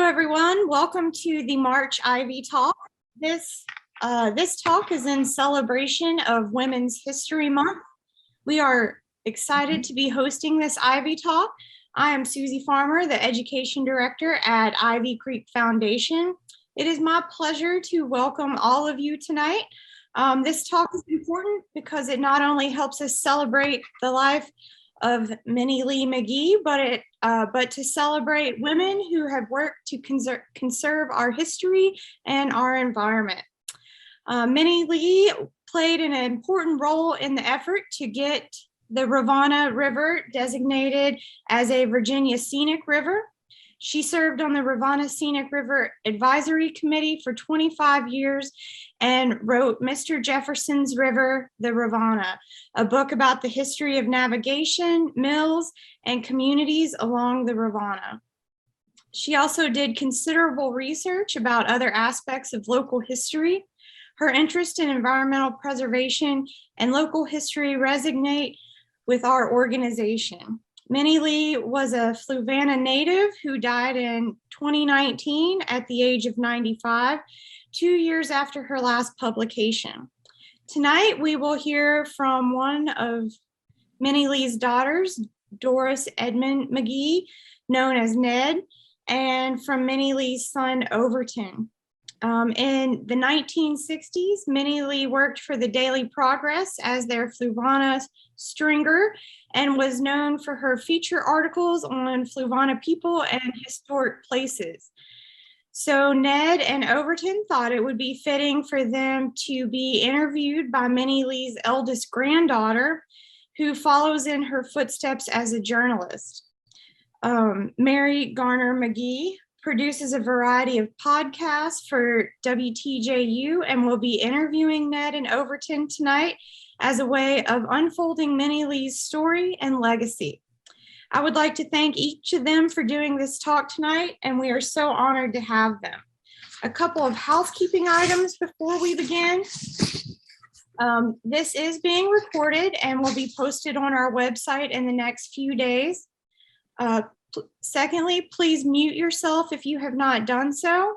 Hello, everyone. Welcome to the March Ivy Talk. This talk is in celebration of Women's History Month. We are excited to be hosting this Ivy Talk. I am Susie Farmer, the Education Director at Ivy Creek Foundation. It is my pleasure to welcome all of you tonight. This talk is important because it not only helps us celebrate the life of Minnie Lee McGehee, but to celebrate women who have worked to conserve our history and our environment. Minnie Lee played an important role in the effort to get the Rivanna River designated as a Virginia Scenic River. She served on the Rivanna Scenic River Advisory Committee for 25 years and wrote Mr. Jefferson's River, the Rivanna, a book about the history of navigation, mills, and communities along the Rivanna. She also did considerable research about other aspects of local history. Her interest in environmental preservation and local history resonate with our organization. Minnie Lee was a Fluvanna native who died in 2019 at the age of 95, 2 years after her last publication. Tonight, we will hear from one of Minnie Lee's daughters, Doris Edmund McGehee, known as Ned, and from Minnie Lee's son, Overton. In the 1960s, Minnie Lee worked for the Daily Progress as their Fluvanna stringer and was known for her feature articles on Fluvanna people and historic places. So Ned and Overton thought it would be fitting for them to be interviewed by Minnie Lee's eldest granddaughter, who follows in her footsteps as a journalist. Mary Garner McGee produces a variety of podcasts for WTJU and will be interviewing Ned and Overton tonight as a way of unfolding Minnie Lee's story and legacy. I would like to thank each of them for doing this talk tonight, and we are so honored to have them. A couple of housekeeping items before we begin. This is being recorded and will be posted on our website in the next few days. Secondly, please mute yourself if you have not done so.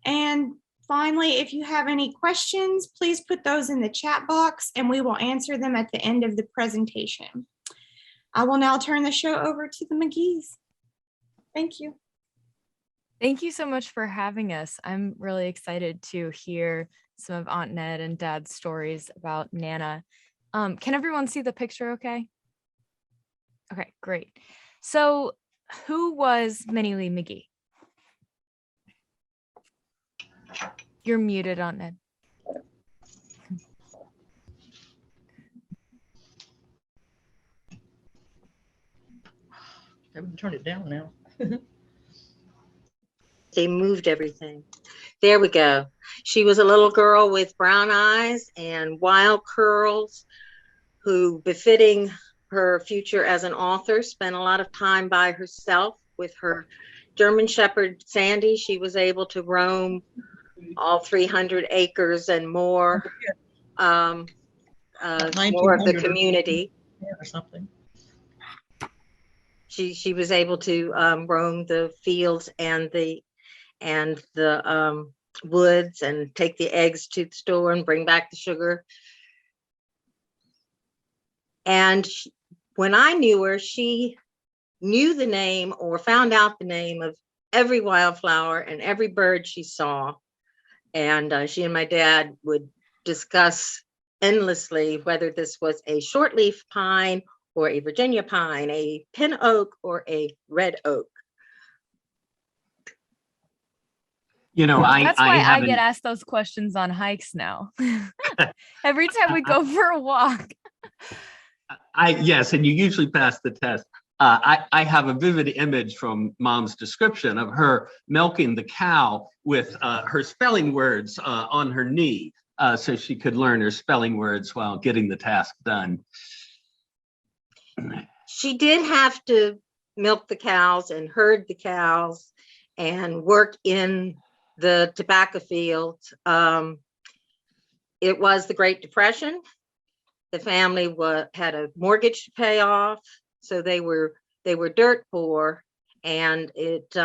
And finally, if you have any questions, please put those in the chat box and we will answer them at the end of the presentation. I will now turn the show over to the McGees. Thank you. Thank you so much for having us. I'm really excited to hear some of Aunt Ned and Dad's stories about Nana. Can everyone see the picture okay? Okay, great. So who was Minnie Lee McGehee? You're muted, Aunt Ned. I would turn it down now. They moved everything. There we go. She was a little girl with brown eyes and wild curls who, befitting her future as an author, spent a lot of time by herself with her German Shepherd, Sandy. She was able to roam all 300 acres and more, more of the community. Or something. She was able to roam the fields and the woods and take the eggs to the store and bring back the sugar. And when I knew her, she knew the name or found out the name of every wildflower and every bird she saw. And she and my dad would discuss endlessly whether this was a shortleaf pine or a Virginia pine, a pin oak or a red oak. You know, That's why I get asked those questions on hikes now. Every time we go for a walk. Yes, and you usually pass the test. I have a vivid image from Mom's description of her milking the cow with her spelling words on her knee, so she could learn her spelling words while getting the task done. She did have to milk the cows and herd the cows and work in the tobacco fields. It was the Great Depression. The family had a mortgage to pay off, so they were dirt poor, and it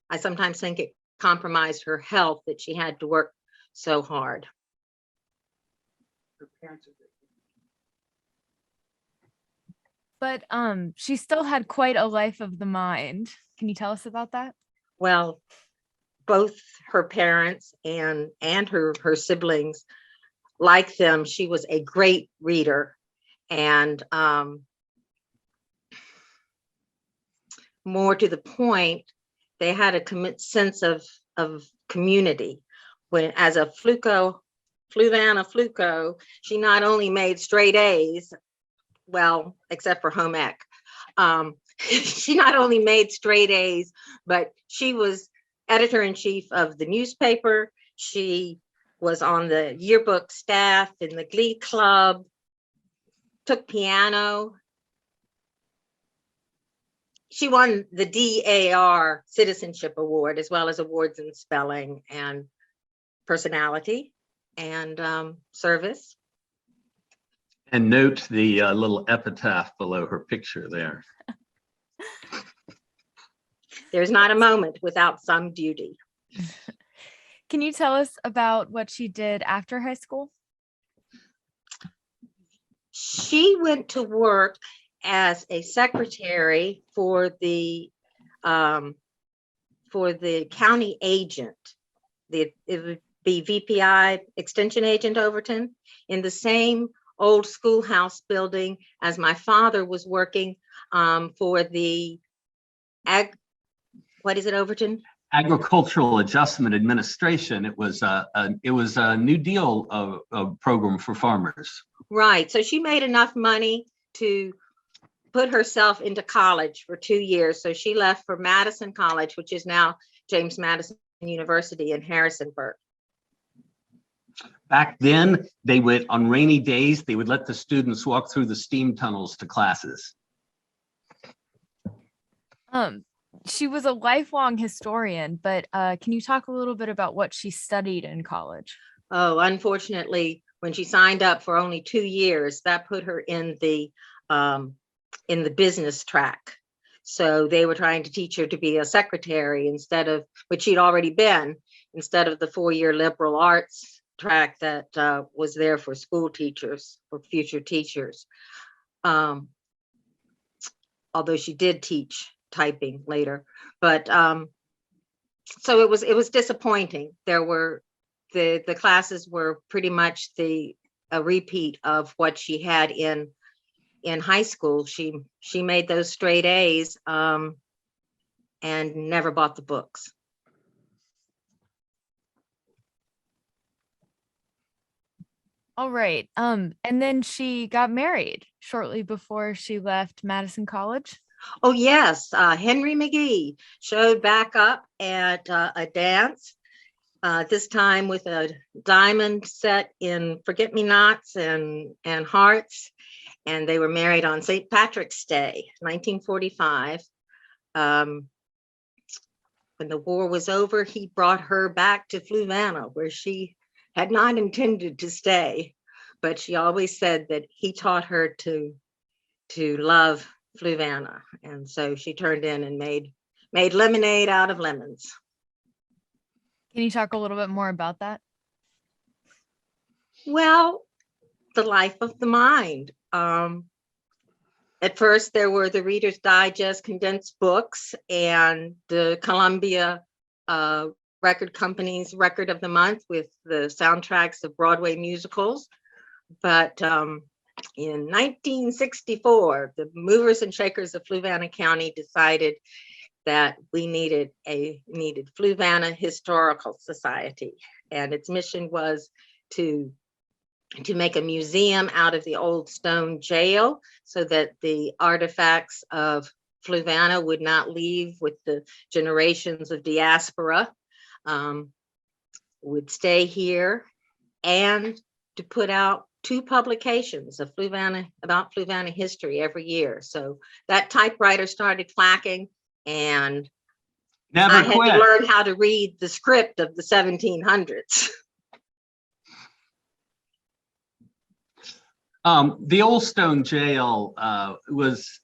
I sometimes think it compromised her health that she had to work so hard. But she still had quite a life of the mind. Can you tell us about that? Well, both her parents and her siblings, like them, she was a great reader, and more to the point, they had a sense of community. When, as a Fluvanna Fluco, she not only made straight A's, well, except for home ec, she not only made straight A's, but she was editor-in-chief of the newspaper. She was on the yearbook staff in the Glee Club, took piano. She won the DAR Citizenship Award, as well as awards in spelling and personality and service. And note the little epitaph below her picture there. There's not a moment without some beauty. Can you tell us about what she did after high school? She went to work as a secretary for the county agent. It would be VPI Extension Agent Overton, in the same old schoolhouse building as my father was working for the what is it, Overton? Agricultural Adjustment Administration. It was a New Deal program for farmers. Right. So she made enough money to put herself into college for 2 years. So she left for Madison College, which is now James Madison University in Harrisonburg. Back then, they would, on rainy days, they would let the students walk through the steam tunnels to classes. She was a lifelong historian, but can you talk a little bit about what she studied in college? Oh, unfortunately, when she signed up for only 2 years, that put her in the business track. So they were trying to teach her to be a secretary instead of, which she'd already been, instead of the 4-year liberal arts track that was there for school teachers, for future teachers. Although she did teach typing later, but so it was disappointing. There were the classes were pretty much a repeat of what she had in high school. She made those straight A's and never bought the books. All right. And then she got married shortly before she left Madison College. Oh yes, Henry McGehee showed back up at a dance, this time with a diamond set in forget-me-nots and hearts, and they were married on St. Patrick's Day, 1945. When the war was over, he brought her back to Fluvanna, where she had not intended to stay, but she always said that he taught her to love Fluvanna, and so she turned in and made lemonade out of lemons. Can you talk a little bit more about that? Well, the life of the mind. At first, there were the Reader's Digest condensed books and the Columbia Record Company's Record of the Month with the soundtracks of Broadway musicals. But in 1964, the movers and shakers of Fluvanna County decided that we needed Fluvanna Historical Society, and its mission was to make a museum out of the old stone jail so that the artifacts of Fluvanna would not leave with the generations of diaspora, would stay here, and to put out 2 publications of about Fluvanna history every year. So that typewriter started clacking, and Never I had quit. to learn how to read the script of the 1700s. The Old Stone Jail is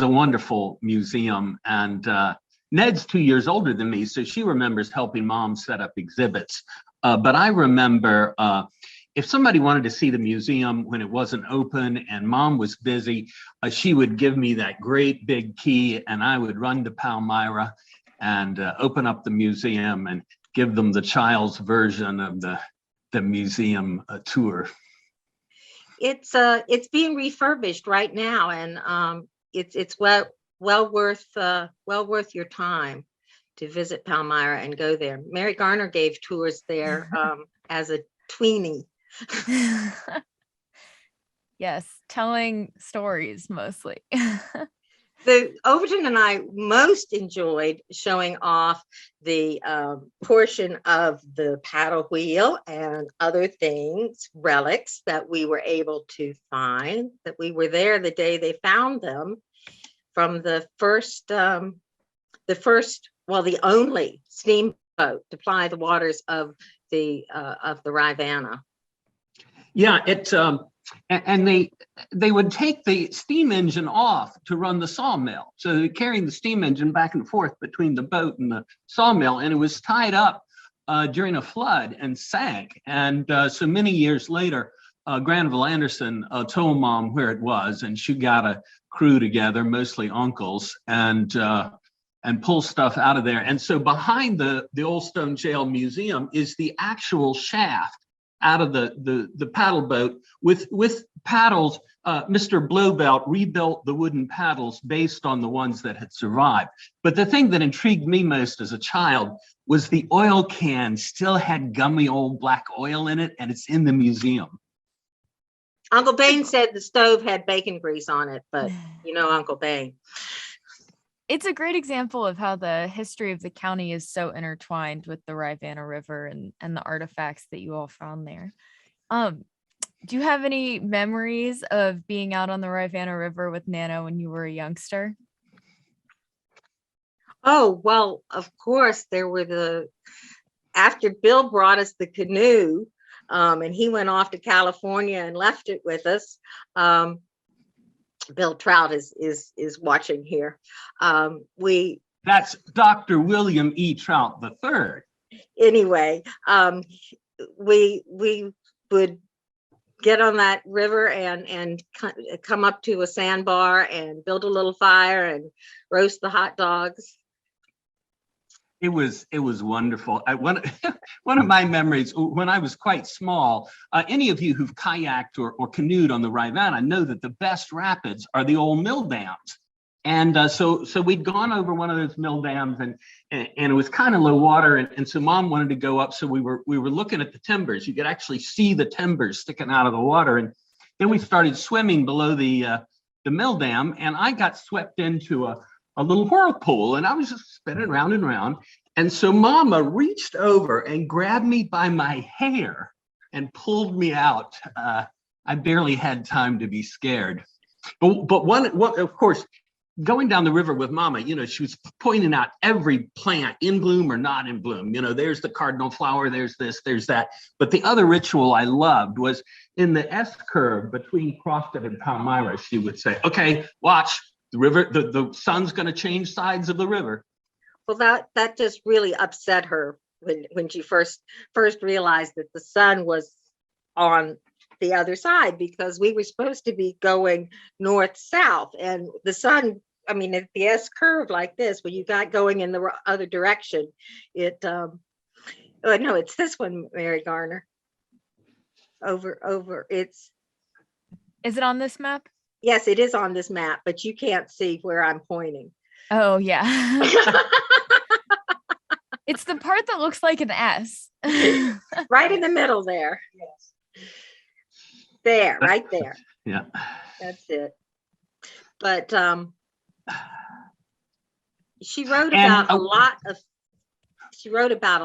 a wonderful museum, and Ned's 2 years older than me, so she remembers helping Mom set up exhibits. But I remember if somebody wanted to see the museum when it wasn't open and Mom was busy, she would give me that great big key, and I would run to Palmyra and open up the museum and give them the child's version of the museum tour. It's being refurbished right now, and it's well worth your time to visit Palmyra and go there. Mary Garner gave tours there as a tweenie. Yes, telling stories mostly. The Overton and I most enjoyed showing off the portion of the paddle wheel and other things, relics that we were able to find, that we were there the day they found them, from the only steamboat to ply the waters of the Rivanna. Yeah, and they would take the steam engine off to run the sawmill. So they're carrying the steam engine back and forth between the boat and the sawmill, and it was tied up during a flood and sank. And so many years later, Granville Anderson told Mom where it was, and she got a crew together, mostly uncles, and pull stuff out of there. And so behind the Old Stone Jail Museum is the actual shaft out of the paddle boat with paddles. Mr. Blowbelt rebuilt the wooden paddles based on the ones that had survived. But the thing that intrigued me most as a child was the oil can still had gummy old black oil in it, and it's in the museum. Uncle Bain said the stove had bacon grease on it, but you know Uncle Bain. It's a great example of how the history of the county is so intertwined with the Rivanna River and the artifacts that you all found there. Do you have any memories of being out on the Rivanna River with Nana when you were a youngster? Oh, well, of course, there were after Bill brought us the canoe, and he went off to California and left it with us. Bill Trout is watching here. That's Dr. William E. Trout III. Anyway, we would get on that river and come up to a sandbar and build a little fire and roast the hot dogs. It was wonderful. One of my memories when I was quite small, any of you who've kayaked or canoed on the Rivanna know that the best rapids are the old mill dams. And so we'd gone over one of those mill dams, and it was kind of low water, and so Mom wanted to go up. So we were looking at the timbers. You could actually see the timbers sticking out of the water, and then we started swimming below the mill dam, and I got swept into a little whirlpool, and I was just spinning round and round. And so Mama reached over and grabbed me by my hair and pulled me out. I barely had time to be scared. But one, of course, going down the river with Mama, you know, she was pointing out every plant in bloom or not in bloom. You know, there's the cardinal flower, there's this, there's that. But the other ritual I loved was in the S curve between Crofton and Palmyra, she would say, okay, watch. The river, the sun's going to change sides of the river. Well, that just really upset her when she first realized that the sun was on the other side, because we were supposed to be going north south, and the sun, I mean, at the S curve like this, when you got going in the other direction, no, it's this one, Mary Garner. Over. Is it on this map? Yes, it is on this map, but you can't see where I'm pointing. Oh, yeah. It's the part that looks like an S. Right in the middle there. Yes. There, right there. Yeah. That's it. But she wrote about a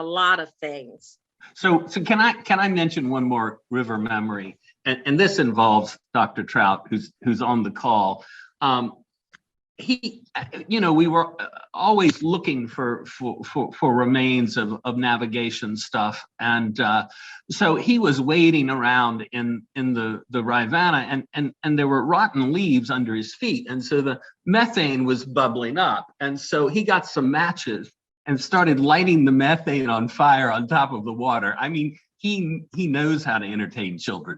lot of things. So can I mention one more river memory? And this involves Dr. Trout, who's on the call. We were always looking for remains of navigation stuff, and so he was wading around in the Rivanna, and there were rotten leaves under his feet, and so the methane was bubbling up, and so he got some matches and started lighting the methane on fire on top of the water. I mean, he knows how to entertain children.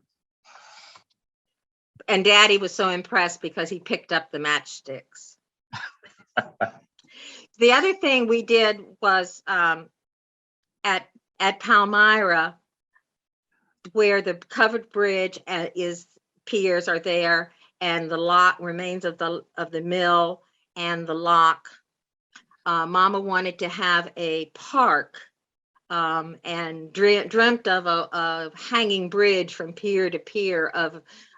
And Daddy was so impressed because he picked up the matchsticks. The other thing we did was at Palmyra, where the covered bridge piers are there, and the lock remains of the mill and the lock. Mama wanted to have a park, and dreamt of a hanging bridge from pier to pier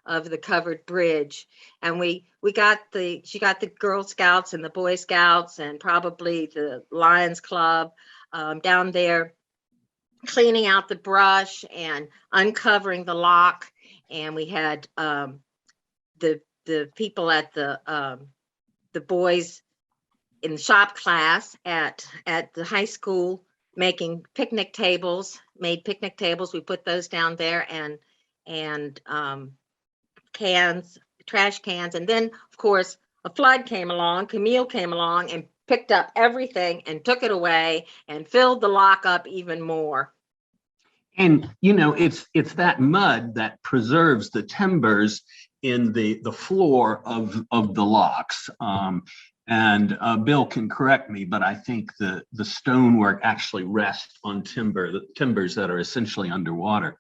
of the covered bridge. And she got the Girl Scouts and the Boy Scouts and probably the Lions Club down there cleaning out the brush and uncovering the lock. And we had the people at the boys in shop class at the high school making picnic tables, made picnic tables. We put those down there, and cans, trash cans. And then, of course, a flood came along, Camille came along and picked up everything and took it away and filled the lock up even more. And, you know, it's that mud that preserves the timbers in the floor of the locks. And Bill can correct me, but I think the stonework actually rests on the timbers that are essentially underwater.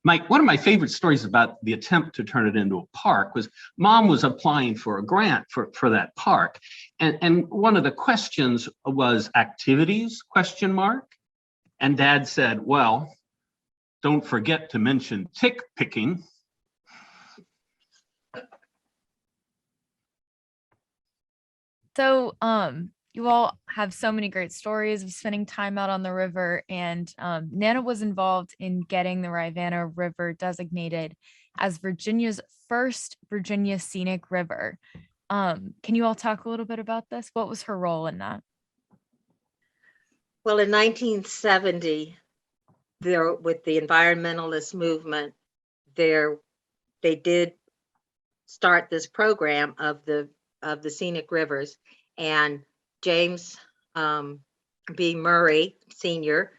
Mike, one of my favorite stories about the attempt to turn it into a park was Mom was applying for a grant for that park. And one of the questions was activities, ? And Dad said, well, don't forget to mention tick picking. So you all have so many great stories of spending time out on the river, and Nana was involved in getting the Rivanna River designated as Virginia's first Virginia Scenic River. Can you all talk a little bit about this? What was her role in that? Well, in 1970, there with the environmentalist movement, they did start this program of the scenic rivers, and James B. Murray Sr.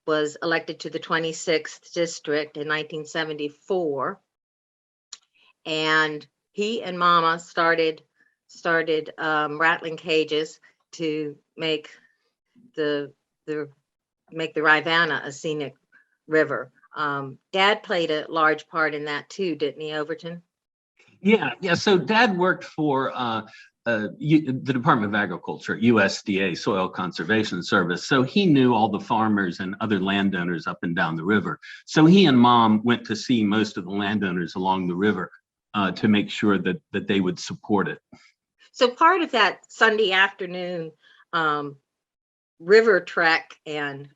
was elected to the 26th district in 1974, and he and Mama started rattling cages to make the Rivanna a scenic river. Dad played a large part in that too, didn't he, Overton? Yeah. So Dad worked for the Department of Agriculture, USDA, Soil Conservation Service. So he knew all the farmers and other landowners up and down the river. So he and Mom went to see most of the landowners along the river to make sure that they would support it. So part of that Sunday afternoon river trek and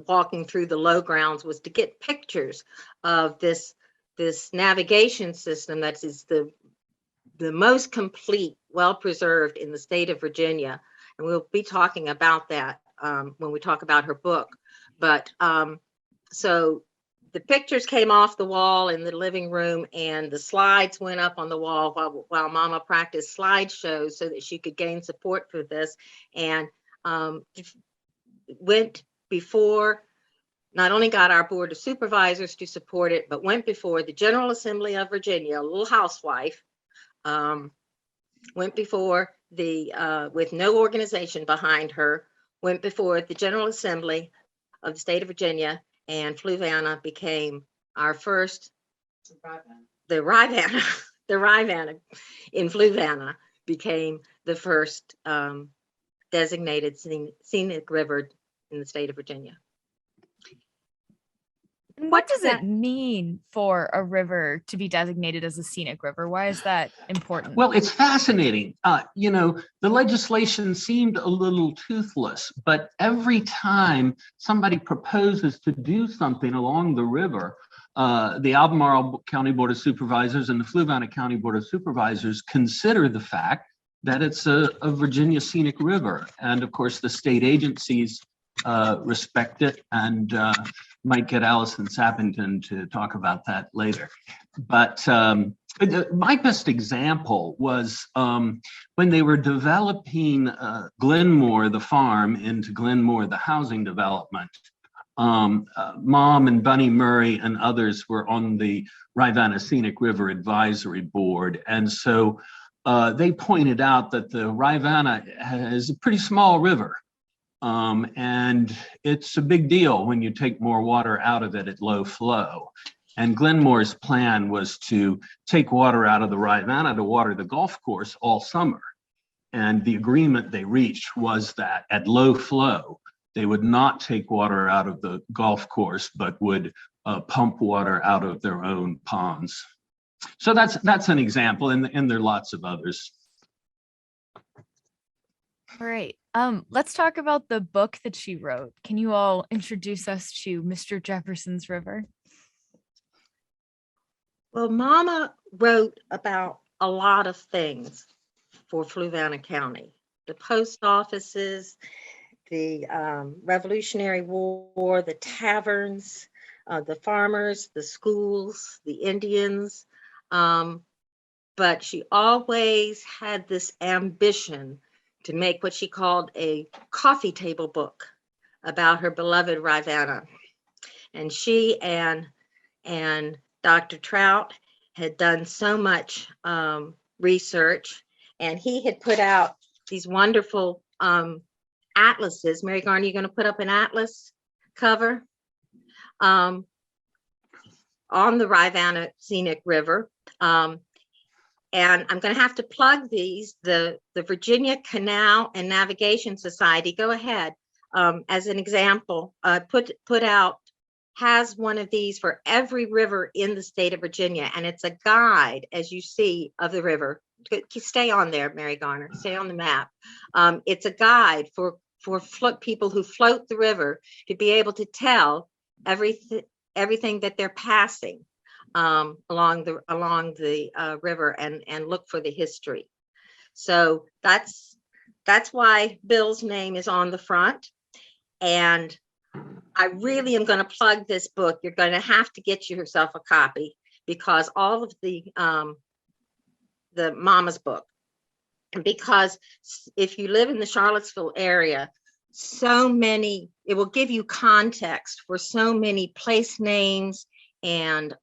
walking through the low grounds was to get pictures of this navigation system that is the most complete, well-preserved in the state of Virginia. And we'll be talking about that when we talk about her book. But so the pictures came off the wall in the living room, and the slides went up on the wall while Mama practiced slideshows so that she could gain support for this. And went before, not only got our Board of Supervisors to support it, but went before the General Assembly of Virginia, a little housewife, went before with no organization behind her, went before the General Assembly of the state of Virginia, and Fluvanna became our first, the Rivanna in Fluvanna became the first designated scenic river in the state of Virginia. What does it mean for a river to be designated as a scenic river? Why is that important? Well, it's fascinating. You know, the legislation seemed a little toothless, but every time somebody proposes to do something along the river, the Albemarle County Board of Supervisors and the Fluvanna County Board of Supervisors consider the fact that it's a Virginia Scenic River. And of course, the state agencies respect it, and might get Allison Sappington to talk about that later. But my best example was when they were developing Glenmore, the farm, into Glenmore, the housing development. Mom and Bunny Murray and others were on the Rivanna Scenic River Advisory Board. And so they pointed out that the Rivanna is a pretty small river. And it's a big deal when you take more water out of it at low flow. And Glenmore's plan was to take water out of the Rivanna to water the golf course all summer. And the agreement they reached was that at low flow, they would not take water out of the golf course, but would pump water out of their own ponds. So that's an example, and there are lots of others. All right. Let's talk about the book that she wrote. Can you all introduce us to Mr. Jefferson's River? Well, Mama wrote about a lot of things for Fluvanna County, the post offices, the Revolutionary War, the taverns, the farmers, the schools, the Indians. But she always had this ambition to make what she called a coffee table book about her beloved Rivanna. And she and Dr. Trout had done so much research, and he had put out these wonderful atlases. Mary Garner, you're going to put up an atlas cover on the Rivanna Scenic River. And I'm going to have to plug these. The Virginia Canal and Navigation Society, go ahead, as an example, put out, has one of these for every river in the state of Virginia. And it's a guide, as you see, of the river. Stay on there, Mary Garner, stay on the map. It's a guide for people who float the river to be able to tell everything that they're passing along the river and look for the history. So that's why Bill's name is on the front. And I really am going to plug this book. You're going to have to get yourself a copy, because all of the Mama's book, because if you live in the Charlottesville area, it will give you context for so many place names and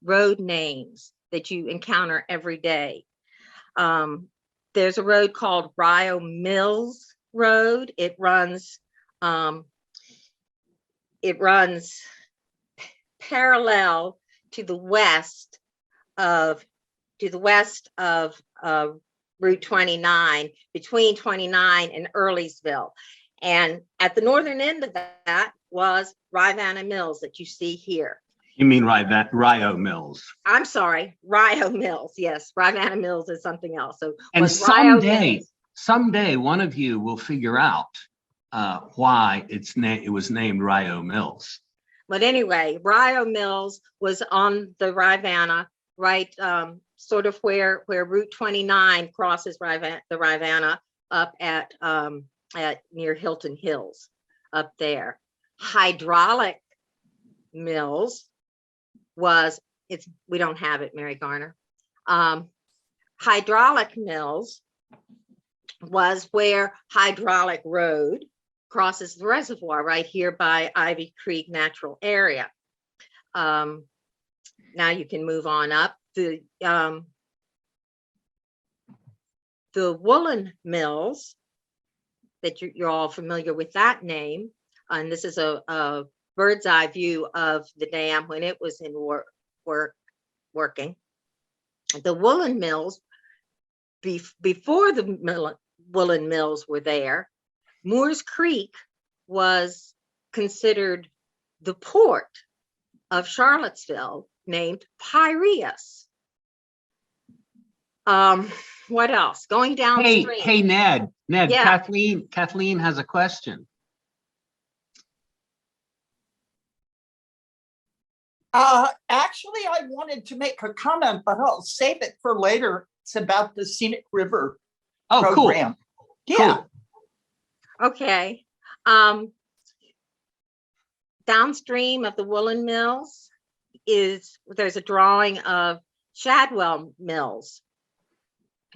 road names that you encounter every day. There's a road called Rio Mills Road. It runs parallel to the west of Route 29, between 29 and Earlysville. And at the northern end of that was Rivanna Mills that you see here. You mean Rio Mills? I'm sorry, Rio Mills. Yes, Rivanna Mills is something else. So, and someday one of you will figure out why it was named Rio Mills. But anyway, Rio Mills was on the Rivanna, right, sort of where Route 29 crosses the Rivanna up at near Hilton Hills up there. Hydraulic Mills we don't have it, Mary Garner. Hydraulic Mills was where Hydraulic Road crosses the reservoir right here by Ivy Creek Natural Area. Now you can move on up. The woolen mills, that you're all familiar with that name, and this is a bird's eye view of the dam when it was in working. The woolen mills, before the woolen mills were there, Moores Creek was considered the port of Charlottesville, named Piraeus. What else? Going downstream. Hey, Ned, Yeah. Kathleen has a question. Actually, I wanted to make a comment, but I'll save it for later. It's about the Scenic River. Oh, cool. program. Yeah. Cool. Okay. Downstream of the woolen mills there's a drawing of Shadwell Mills,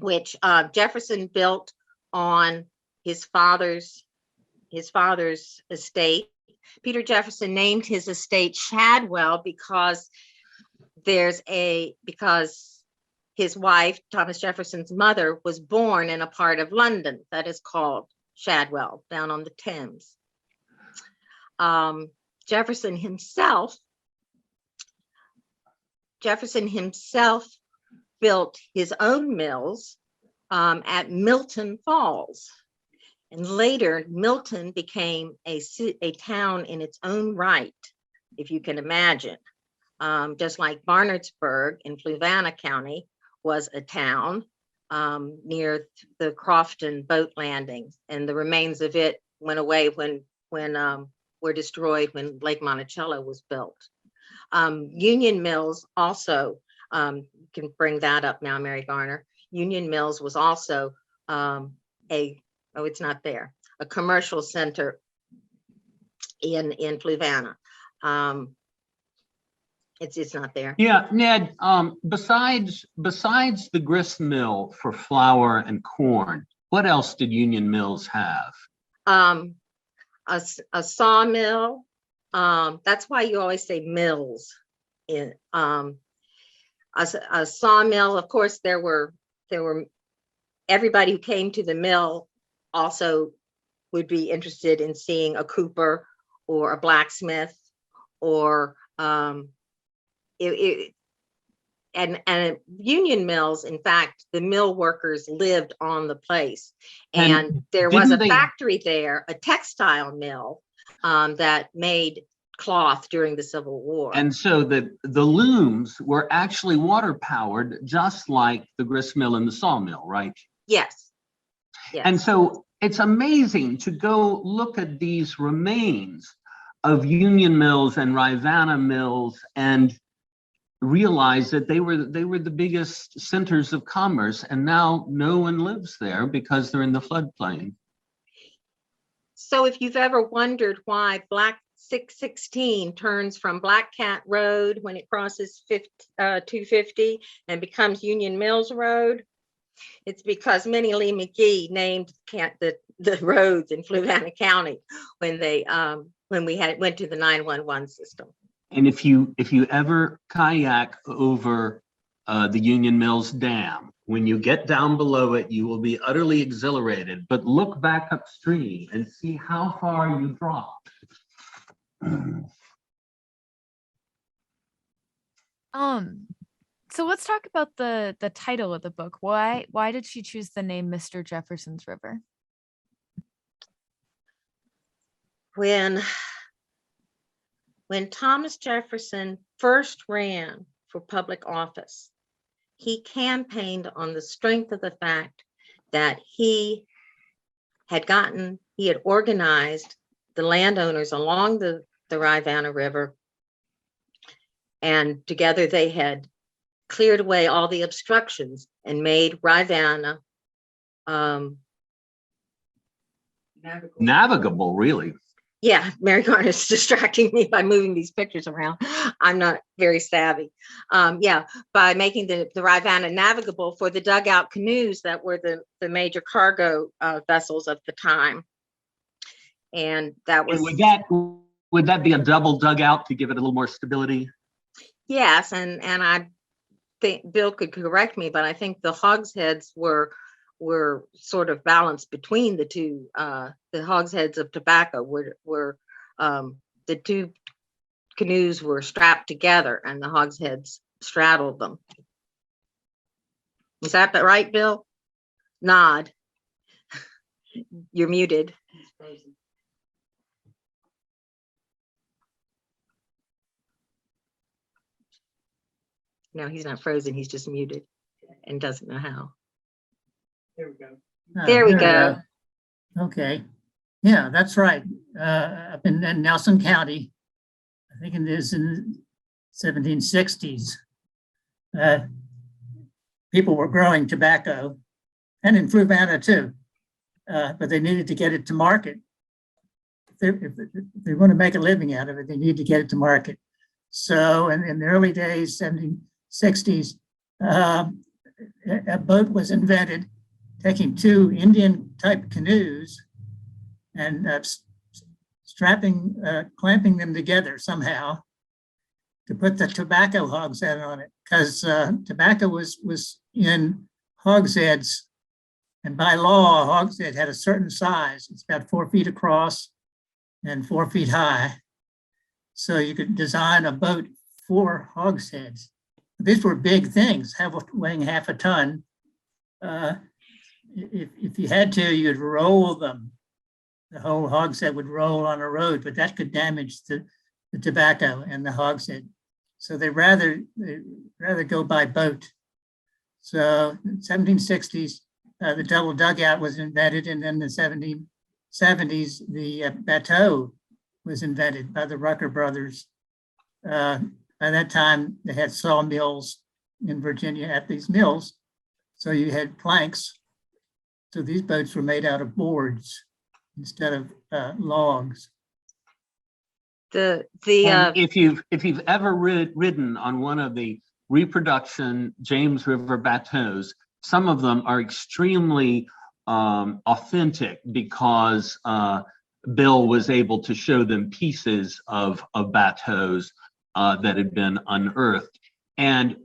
which Jefferson built on his father's estate. Peter Jefferson named his estate Shadwell because his wife, Thomas Jefferson's mother, was born in a part of London that is called Shadwell, down on the Thames. Jefferson himself built his own mills at Milton Falls. And later, Milton became a town in its own right, if you can imagine. Just like Barnardsburg in Fluvanna County was a town near the Crofton boat landing, and the remains of it went away when were destroyed when Lake Monticello was built. Union Mills also, can bring that up now, Mary Garner. Union Mills was also it's not there, a commercial center in Fluvanna. It's not there. Yeah, Ned, besides the grist mill for flour and corn, what else did Union Mills have? A sawmill. That's why you always say mills. In a sawmill, of course, there were everybody who came to the mill also would be interested in seeing a cooper or a blacksmith or and Union Mills, in fact, the mill workers lived on the place, and there was a factory there, a textile mill that made cloth during the Civil War. And so the looms were actually water powered, just like the grist mill and the sawmill, right? Yes. Yes. And so it's amazing to go look at these remains of Union Mills and Rivanna Mills and realize that they were the biggest centers of commerce, and now no one lives there because they're in the floodplain. So if you've ever wondered why Black 616 turns from Black Cat Road when it crosses 250 and becomes Union Mills Road, it's because Minnie Lee McGehee named the roads in Fluvanna County when we went to the 911 system. And if you ever kayak over the Union Mills Dam, when you get down below it, you will be utterly exhilarated. But look back upstream and see how far you dropped. So let's talk about the title of the book. Why did she choose the name Mr. Jefferson's River? When Thomas Jefferson first ran for public office, he campaigned on the strength of the fact that he had organized the landowners along the Rivanna River, and together they had cleared away all the obstructions and made Rivanna Navigable, really. Yeah, Mary Garner's distracting me by moving these pictures around. I'm not very savvy. By making the Rivanna navigable for the dugout canoes that were the major cargo vessels of the time. And that was. And would that be a double dugout to give it a little more stability? Yes, and I think Bill could correct me, but I think the hogsheads were sort of balanced between the two. The hogsheads of tobacco were the two canoes were strapped together, and the hogsheads straddled them. Is that right, Bill? Nod. You're muted. No, he's not frozen. He's just muted and doesn't know how. There we go. There we go. Okay. Yeah, that's right. Up in Nelson County, I think it is in 1760s, people were growing tobacco and in Fluvanna too. But they needed to get it to market. If they want to make a living out of it, they need to get it to market. So in the early days, 1760s, a boat was invented, taking two Indian type canoes and clamping them together somehow to put the tobacco hogshead on it, because tobacco was in hogsheads, and by law, a hogshead had a certain size. It's about 4 feet across and 4 feet high. So you could design a boat for hogsheads. These were big things, weighing half a ton. If you had to, you'd roll them. The whole hogshead would roll on a road, but that could damage the tobacco and the hogshead. So they'd rather go by boat. So in 1760s, the double dugout was invented, and then the 1770s, the Bateau was invented by the Rucker brothers. By that time, they had sawmills in Virginia at these mills. So you had planks. So these boats were made out of boards instead of logs. And if you've ever ridden on one of the reproduction James River Bateaus, some of them are extremely authentic because Bill was able to show them pieces of Bateaus that had been unearthed. And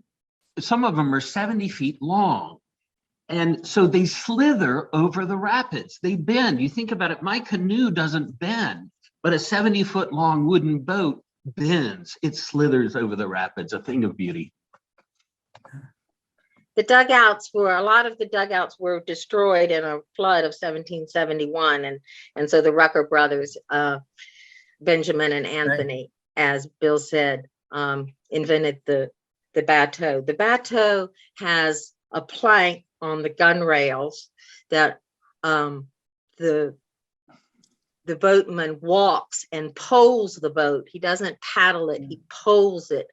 some of them are 70 feet long. And so they slither over the rapids. They bend. You think about it, my canoe doesn't bend, but a 70-foot long wooden boat bends. It slithers over the rapids, a thing of beauty. A lot of the dugouts were destroyed in a flood of 1771. And so the Rucker brothers, Benjamin and Anthony, as Bill said, invented the Bateau. The Bateau has a plank on the gun rails that the boatman walks and poles the boat. He doesn't paddle it, he poles it.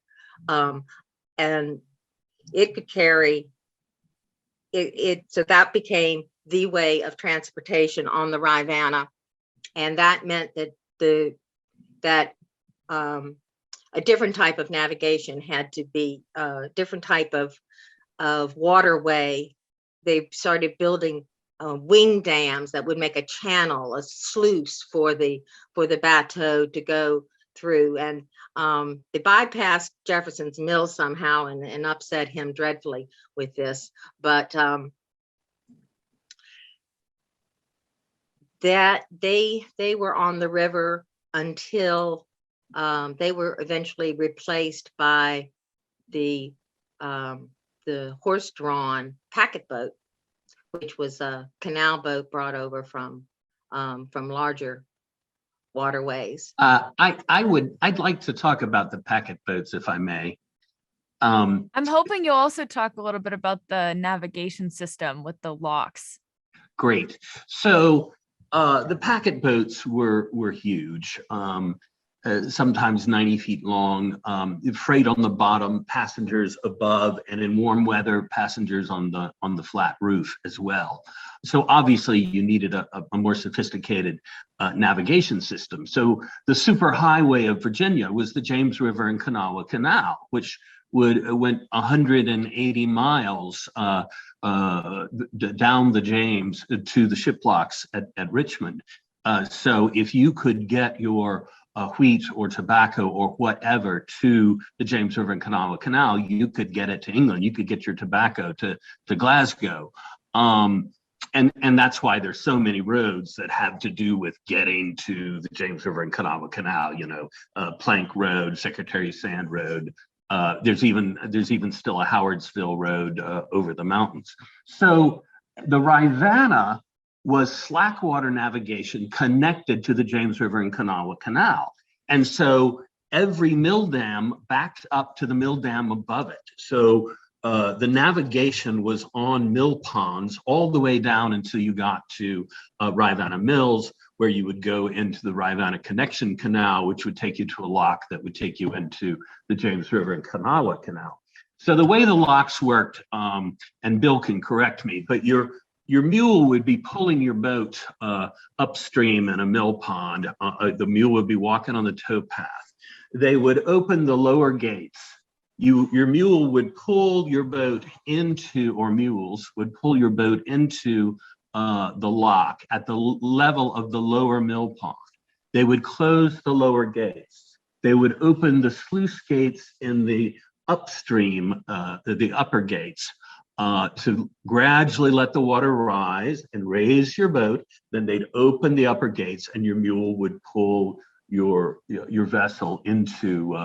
And it could carry it. So that became the way of transportation on the Rivanna. And that meant that a different type of navigation had to be a different type of waterway. They started building wing dams that would make a channel, a sluice for the Bateau to go through. And they bypassed Jefferson's mill somehow and upset him dreadfully with this. But that they were on the river until they were eventually replaced by the horse-drawn packet boat, which was a canal boat brought over from larger waterways. I'd like to talk about the packet boats, if I may. I'm hoping you'll also talk a little bit about the navigation system with the locks. Great. So the packet boats were huge. Sometimes 90 feet long, freight on the bottom, passengers above, and in warm weather, passengers on the flat roof as well. So obviously you needed a more sophisticated navigation system. So the superhighway of Virginia was the James River and Kanawha Canal, which went 180 miles down the James to the ship locks at Richmond. So if you could get your wheat or tobacco or whatever to the James River and Kanawha Canal, you could get it to England. You could get your tobacco to Glasgow. And that's why there's so many roads that have to do with getting to the James River and Kanawha Canal, Plank Road, Secretary Sand Road. There's even still a Howardsville Road over the mountains. So the Rivanna was slackwater navigation connected to the James River and Kanawha Canal. And so every mill dam backed up to the mill dam above it. So the navigation was on mill ponds all the way down until you got to Rivanna Mills, where you would go into the Rivanna Connection Canal, which would take you to a lock that would take you into the James River and Kanawha Canal. So the way the locks worked, and Bill can correct me, but your your mule would be pulling your boat upstream in a mill pond. The mule would be walking on the towpath. They would open the lower gates. Your mule would pull your boat into, or mules would pull your boat into the lock at the level of the lower mill pond. They would close the lower gates. They would open the sluice gates in the upstream, the upper gates, to gradually let the water rise and raise your boat. Then they'd open the upper gates and your mule would pull your vessel into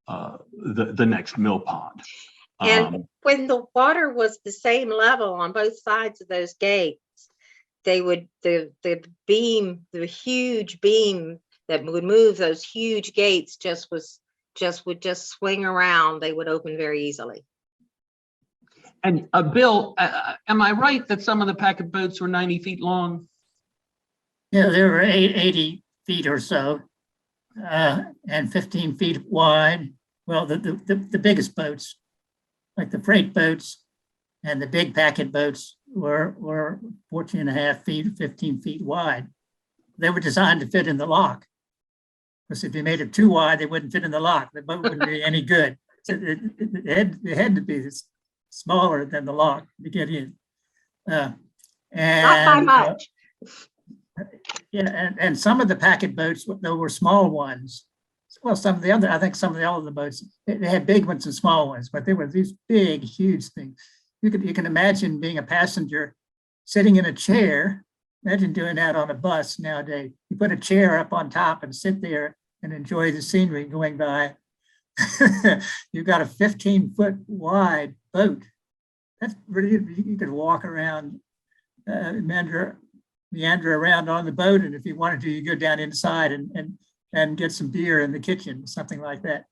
the next mill pond. And when the water was the same level on both sides of those gates, they would, the huge beam that would move those huge gates would just swing around. They would open very easily. And Bill, am I right that some of the packet boats were 90 feet long? Yeah, they were 80 feet or so, and 15 feet wide. Well, the biggest boats, like the freight boats and the big packet boats, were 14 and a half feet, 15 feet wide. They were designed to fit in the lock. Because if you made it too wide, they wouldn't fit in the lock. The boat wouldn't be any good. So it had to be smaller than the lock to get in. Not by much. Yeah, and some of the packet boats, though, were small ones. Well, I think some of the other boats, they had big ones and small ones, but they were these big, huge things. You can imagine being a passenger sitting in a chair. Imagine doing that on a bus nowadays. You put a chair up on top and sit there and enjoy the scenery going by. You've got a 15-foot wide boat. That's really, you could walk around, meander around on the boat, and if you wanted to, you go down inside and get some beer in the kitchen, something like that.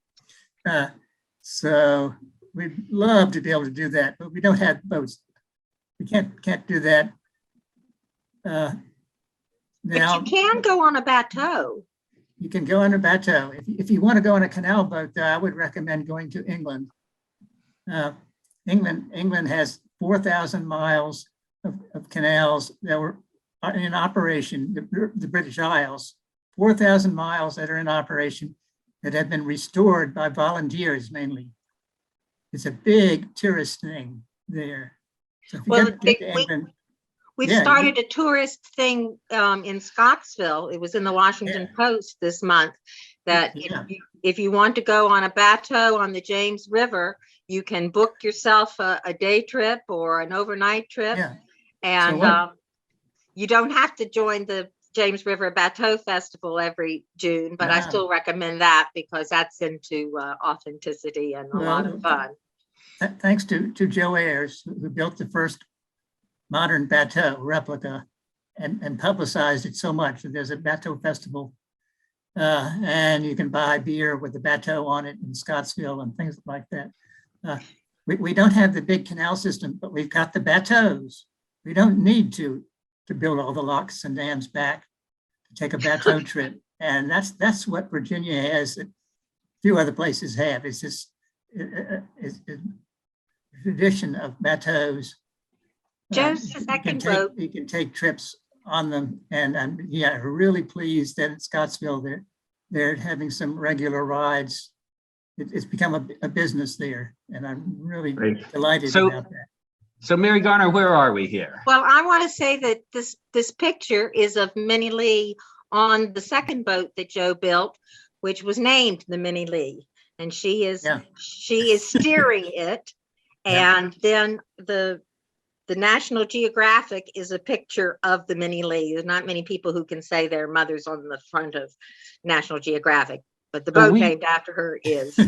So we'd love to be able to do that, but we don't have boats. We can't do that. Now, but you can go on a bateau. You can go on a bateau. If you want to go on a canal boat, though, I would recommend going to England. England has 4,000 miles of canals that were in operation, the British Isles, 4,000 miles that are in operation that have been restored by volunteers mainly. It's a big tourist thing there. So if you get to England, we started a tourist thing in Scottsville. It was in the Washington Post this month that if you want to go on a bateau on the James River, you can book yourself a day trip or an overnight trip. Yeah. And So you don't have to join the James River Bateau Festival every June, but I still recommend that because that's into authenticity and a lot of fun. Thanks to Joe Ayers, who built the first modern bateau replica and publicized it so much that there's a Bateau Festival and you can buy beer with the bateau on it in Scottsville and things like that. We don't have the big canal system, but we've got the bateaus. We don't need to build all the locks and dams back to take a bateau trip. And that's what Virginia has that few other places have. It's this tradition of bateaus. Joe's second boat. You can take trips on them, and I'm really pleased that at Scottsville they're having some regular rides. It's become a business there, and I'm really delighted about that. So Mary Garner, where are we here? Well, I want to say that this picture is of Minnie Lee on the second boat that Joe built, which was named the Minnie Lee, and she is steering it, and then the National Geographic is a picture of the Minnie Lee. There's not many people who can say their mother's on the front of National Geographic, but the boat named after her is.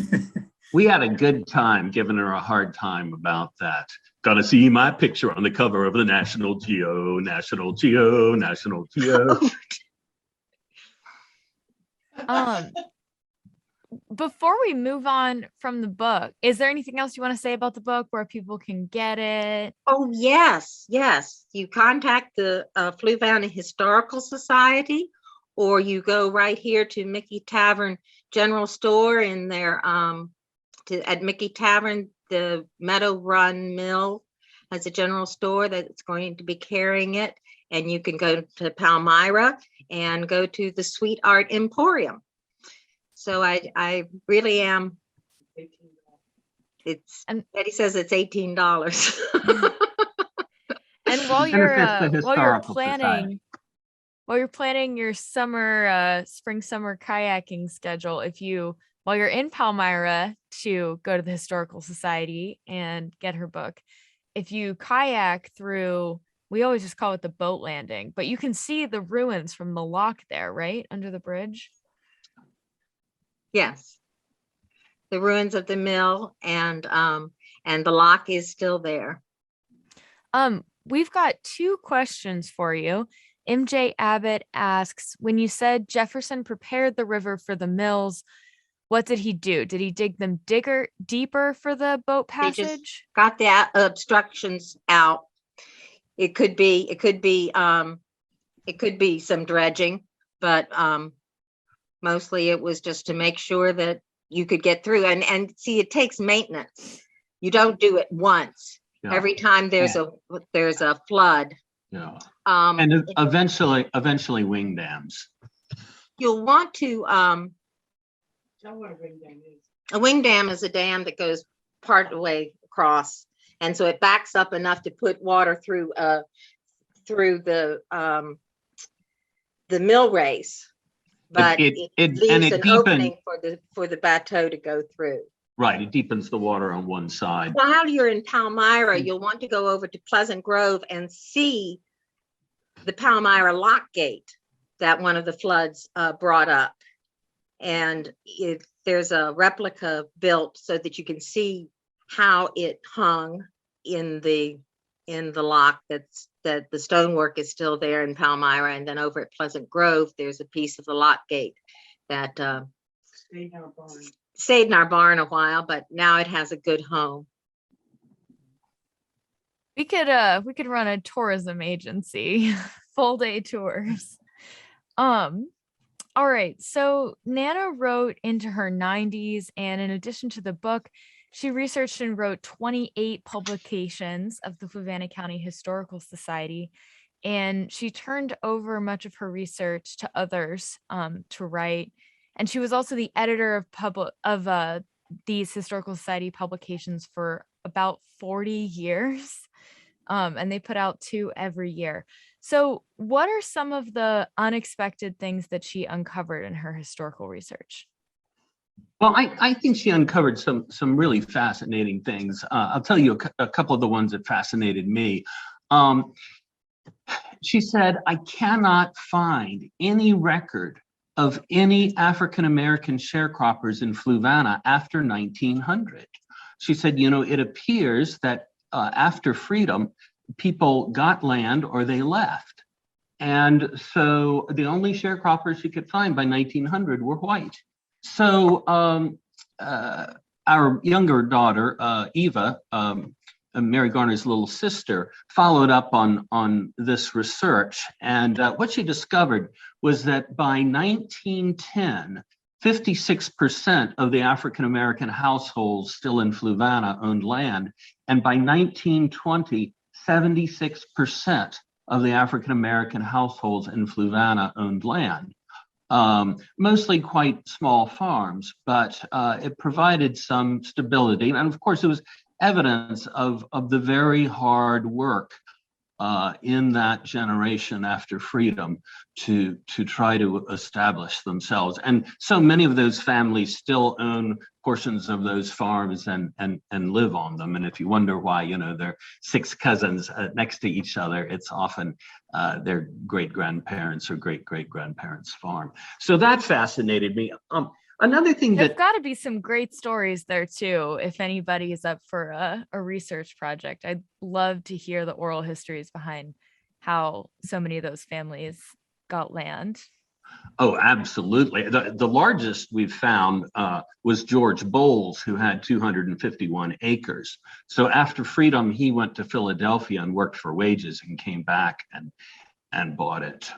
We had a good time giving her a hard time about that. Gotta see my picture on the cover of the National Geo, National Geo, National Geo. Before we move on from the book, is there anything else you want to say about the book where people can get it? Oh, yes. You contact the Fluvanna Historical Society, or you go right here to Mickey Tavern General Store in their at Mickey Tavern, the Meadow Run Mill has a general store that's going to be carrying it. And you can go to Palmyra and go to the Sweet Art Emporium. So I really am. It's, And- Betty says it's $18. And while Benefits the you're Historical Society. planning your summer, spring summer kayaking schedule, while you're in Palmyra to go to the Historical Society and get her book, if you kayak through, we always just call it the boat landing, but you can see the ruins from the lock there, right? Under the bridge. Yes. The ruins of the mill and the lock is still there. We've got 2 questions for you. MJ Abbott asks, when you said Jefferson prepared the river for the mills, what did he do? Did he dig them deeper for the boat They just passage? got the obstructions out. It could be some dredging, but mostly it was just to make sure that you could get through. And see, it takes maintenance. You don't do it once. Yeah. Every time there's a flood. Yeah. And And eventually wing dams. you'll want to Tell what a wing dam is. a wing dam is a dam that goes part of the way across, and so it backs up enough to put water through the mill race, but It leaves an deepens, opening for the Bateau to go through. right, it deepens the water on one side. While you're in Palmyra, you'll want to go over to Pleasant Grove and see the Palmyra lock gate that one of the floods brought up. And there's a replica built so that you can see how it hung in the lock. That the stonework is still there in Palmyra, and then over at Pleasant Grove, there's a piece of the lock gate that Stay in our barn. stayed in our barn a while, but now it has a good home. We could run a tourism agency, full day tours. All right. So Nana wrote into her 90s, and in addition to the book, she researched and wrote 28 publications of the Fluvanna County Historical Society, and she turned over much of her research to others to write. And she was also the editor of these Historical Society publications for about 40 years. And they put out 2 every year. So what are some of the unexpected things that she uncovered in her historical research? Well, I think she uncovered some really fascinating things. I'll tell you a couple of the ones that fascinated me. She said, I cannot find any record of any African-American sharecroppers in Fluvanna after 1900. She said, it appears that after freedom, people got land or they left. And so the only sharecroppers she could find by 1900 were white. So our younger daughter, Eva, Mary Garner's little sister, followed up on this research. And what she discovered was that by 1910, 56% of the African-American households still in Fluvanna owned land. And by 1920, 76% of the African-American households in Fluvanna owned land. Mostly quite small farms, but it provided some stability. And of course, it was evidence of the very hard work in that generation after freedom to try to establish themselves. And so many of those families still own portions of those farms and live on them. And if you wonder why, they're 6 cousins next to each other, it's often their great-grandparents or great-great-grandparents' farm. So that fascinated me. Another thing There's got to be some great stories there too, if anybody is up for a research project. I'd love to hear the oral histories behind how so many of those families got land. Oh, absolutely. The largest we've found was George Bowles, who had 251 acres. So after freedom, he went to Philadelphia and worked for wages and came back and bought it.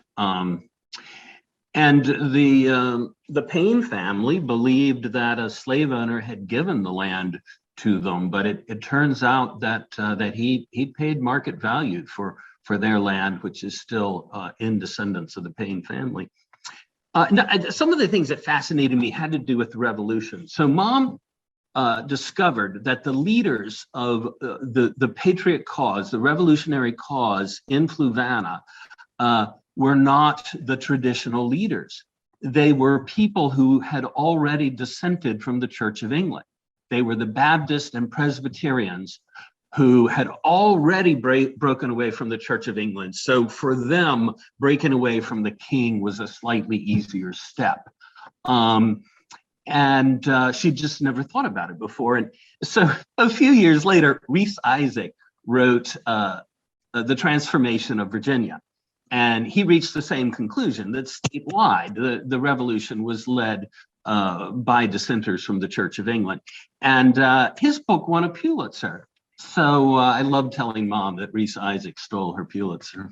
And the Payne family believed that a slave owner had given the land to them, but it turns out that that he paid market value for their land, which is still in descendants of the Payne family. Some of the things that fascinated me had to do with the Revolution. So Mom discovered that the leaders of the patriot cause, the revolutionary cause in Fluvanna, were not the traditional leaders. They were people who had already dissented from the Church of England. They were the Baptists and Presbyterians who had already broken away from the Church of England. So for them, breaking away from the king was a slightly easier step. And she just never thought about it before. And so a few years later, Rhys Isaac wrote The Transformation of Virginia. And he reached the same conclusion, that statewide, the revolution was led by dissenters from the Church of England. And his book won a Pulitzer. So I love telling Mom that Rhys Isaac stole her Pulitzer.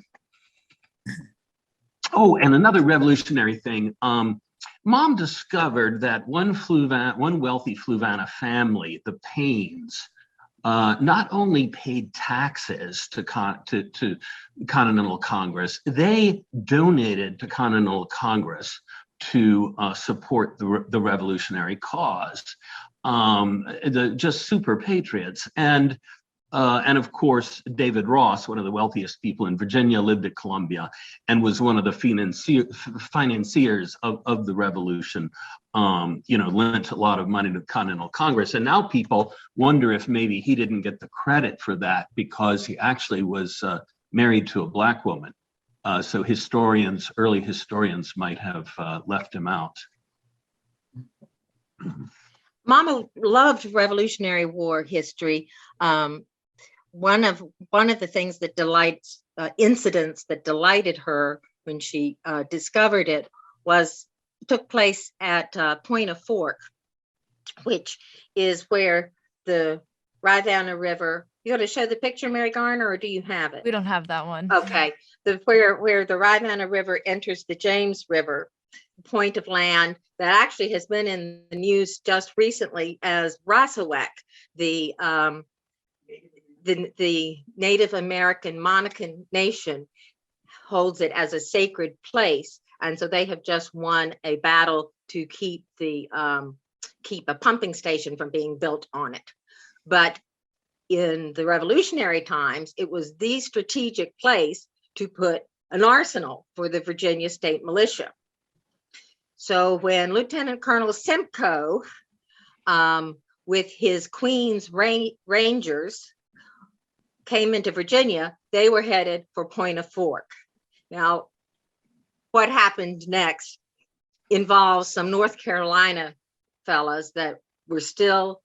Oh, and another revolutionary thing. Mom discovered that one wealthy Fluvanna family, the Paynes, not only paid taxes to Continental Congress, they donated to Continental Congress to support the revolutionary cause. Just super patriots. And of course, David Ross, one of the wealthiest people in Virginia, lived at Columbia and was one of the financiers of the revolution. Lent a lot of money to Continental Congress. And now people wonder if maybe he didn't get the credit for that because he actually was married to a Black woman. So early historians might have left him out. Mama loved Revolutionary War history. One of the things that incidents that delighted her when she discovered it took place at Point of Fork, which is where the Rivanna River. You want to show the picture, Mary Garner, or do you have it? We don't have that one. Okay, where the Rivanna River enters the James River, point of land that actually has been in the news just recently as Rossawek, the Native American Monacan nation holds it as a sacred place. And so they have just won a battle to keep a pumping station from being built on it. But in the revolutionary times, it was the strategic place to put an arsenal for the Virginia State Militia. So when Lieutenant Colonel Simcoe, with his Queen's Rangers, came into Virginia, they were headed for Point of Fork. Now, what happened next involves some North Carolina fellas that still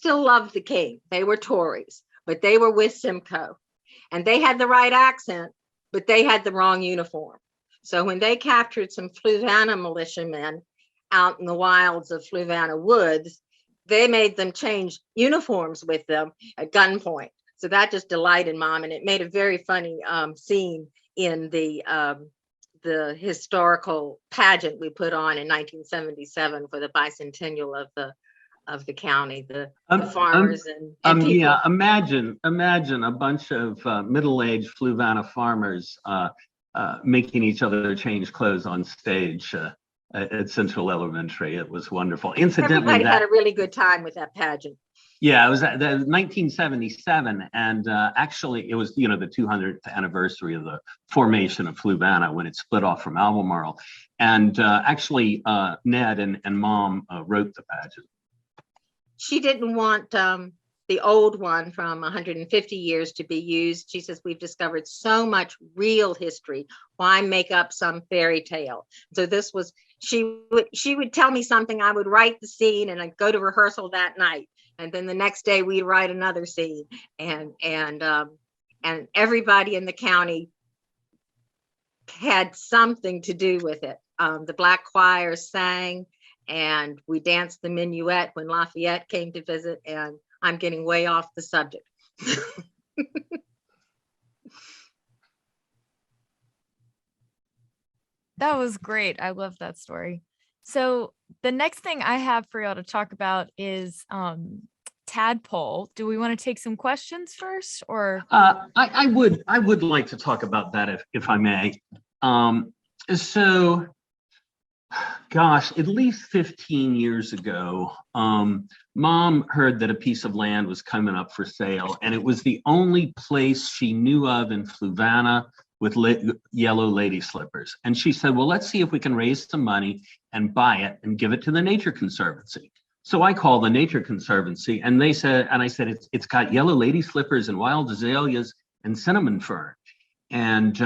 loved the king. They were Tories, but they were with Simcoe, and they had the right accent, but they had the wrong uniform. So when they captured some Fluvanna militiamen out in the wilds of Fluvanna Woods, they made them change uniforms with them at gunpoint. So that just delighted Mom, and it made a very funny scene in the historical pageant we put on in 1977 for the bicentennial of the county, the farmers and people. Yeah, imagine a bunch of middle-aged Fluvanna farmers making each other change clothes on stage at Central Elementary. It was wonderful. Incidentally, everybody had a really good time with that pageant. Yeah, it was 1977, and actually it was the 200th anniversary of the formation of Fluvanna when it split off from Albemarle, and actually Ned and Mom wrote the pageant. She didn't want the old one from 150 years to be used. She says, we've discovered so much real history. Why make up some fairy tale? So this was, she would tell me something, I would write the scene, and I'd go to rehearsal that night. And then the next day we'd write another scene, and everybody in the county had something to do with it. The Black choir sang, and we danced the minuet when Lafayette came to visit, and I'm getting way off the subject. That was great. I love that story. So the next thing I have for y'all to talk about is Tadpole. Do we want to take some questions first, or? I would like to talk about that if I may. So, gosh, at least 15 years ago, Mom heard that a piece of land was coming up for sale, and it was the only place she knew of in Fluvanna with yellow lady slippers. And she said, well, let's see if we can raise some money and buy it and give it to the Nature Conservancy. So I called the Nature Conservancy, and they said, and I said, it's got yellow lady slippers and wild azaleas and cinnamon fern, and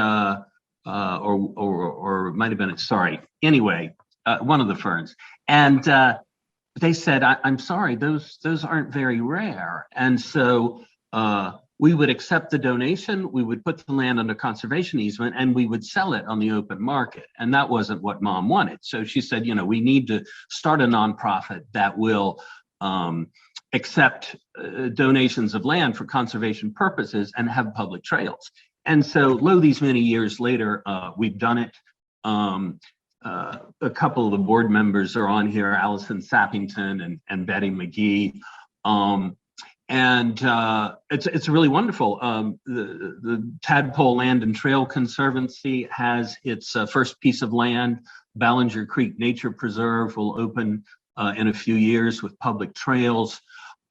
or it might have been, sorry, anyway, one of the ferns. And they said, I'm sorry, those aren't very rare. And so we would accept the donation, we would put the land under conservation easement, and we would sell it on the open market. And that wasn't what Mom wanted. So she said, we need to start a nonprofit that will accept donations of land for conservation purposes and have public trails. And so, lo, these many years later, we've done it. A couple of the board members are on here, Allison Sappington and Betty McGehee. And it's really wonderful. The Tadpole Land and Trail Conservancy has its first piece of land. Ballinger Creek Nature Preserve will open in a few years with public trails.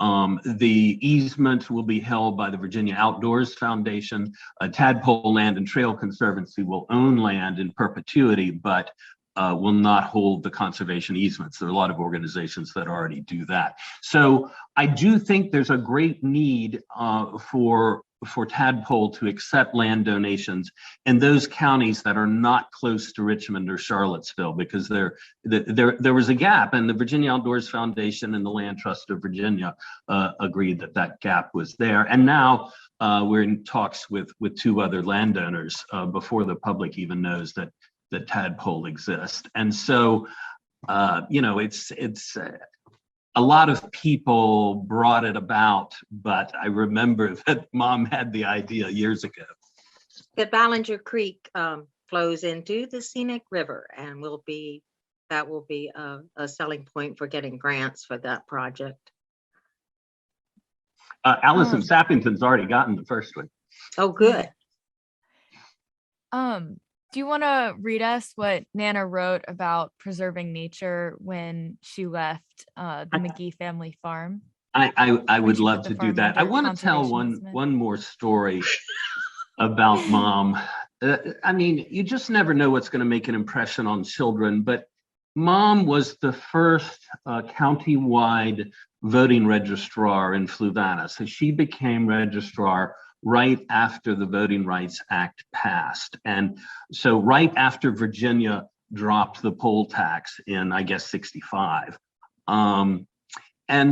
The easement will be held by the Virginia Outdoors Foundation. Tadpole Land and Trail Conservancy will own land in perpetuity, but will not hold the conservation easements. There are a lot of organizations that already do that. So I do think there's a great need for Tadpole to accept land donations in those counties that are not close to Richmond or Charlottesville, because there was a gap, and the Virginia Outdoors Foundation and the Land Trust of Virginia agreed that gap was there. And now we're in talks with two other landowners before the public even knows that Tadpole exists. And so, it's a lot of people brought it about, but I remember that Mom had the idea years ago. The Ballinger Creek flows into the Scenic River, and that will be a selling point for getting grants for that project. Allison Sappington's already gotten the first one. Oh, good. Do you want to read us what Nana wrote about preserving nature when she left the McGehee family farm? I would love to do that. I want to tell one more story about Mom. I mean, you just never know what's going to make an impression on children, but Mom was the first county-wide voting registrar in Fluvanna. So she became registrar right after the Voting Rights Act passed. And so right after Virginia dropped the poll tax in, I guess, 65. And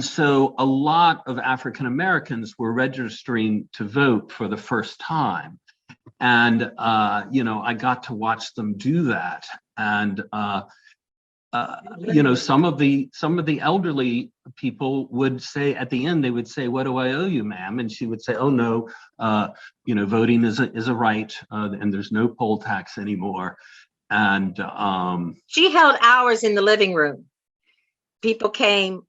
so a lot of African Americans were registering to vote for the first time. And, I got to watch them do that. And, some of the elderly people would say at the end, they would say, "What do I owe you, ma'am?" And she would say, "Oh no, voting is a right, and there's no poll tax anymore." And she held hours in the living room. People came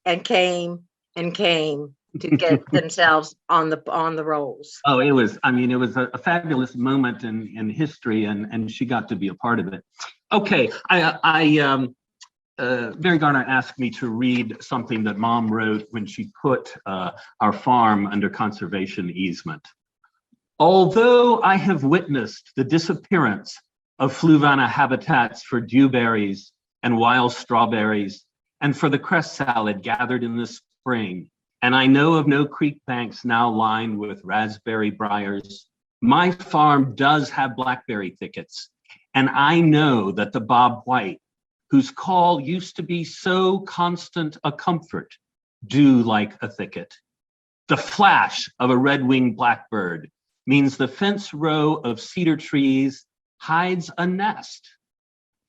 and came and came to get themselves on the rolls. Oh, it was a fabulous moment in history, and she got to be a part of it. Okay, Mary Garner asked me to read something that Mom wrote when she put our farm under conservation easement. Although I have witnessed the disappearance of Fluvanna habitats for dewberries and wild strawberries, and for the cress salad gathered in the spring, and I know of no creek banks now lined with raspberry briars, my farm does have blackberry thickets, and I know that the Bob White, whose call used to be so constant a comfort, do like a thicket. The flash of a red-winged blackbird means the fence row of cedar trees hides a nest.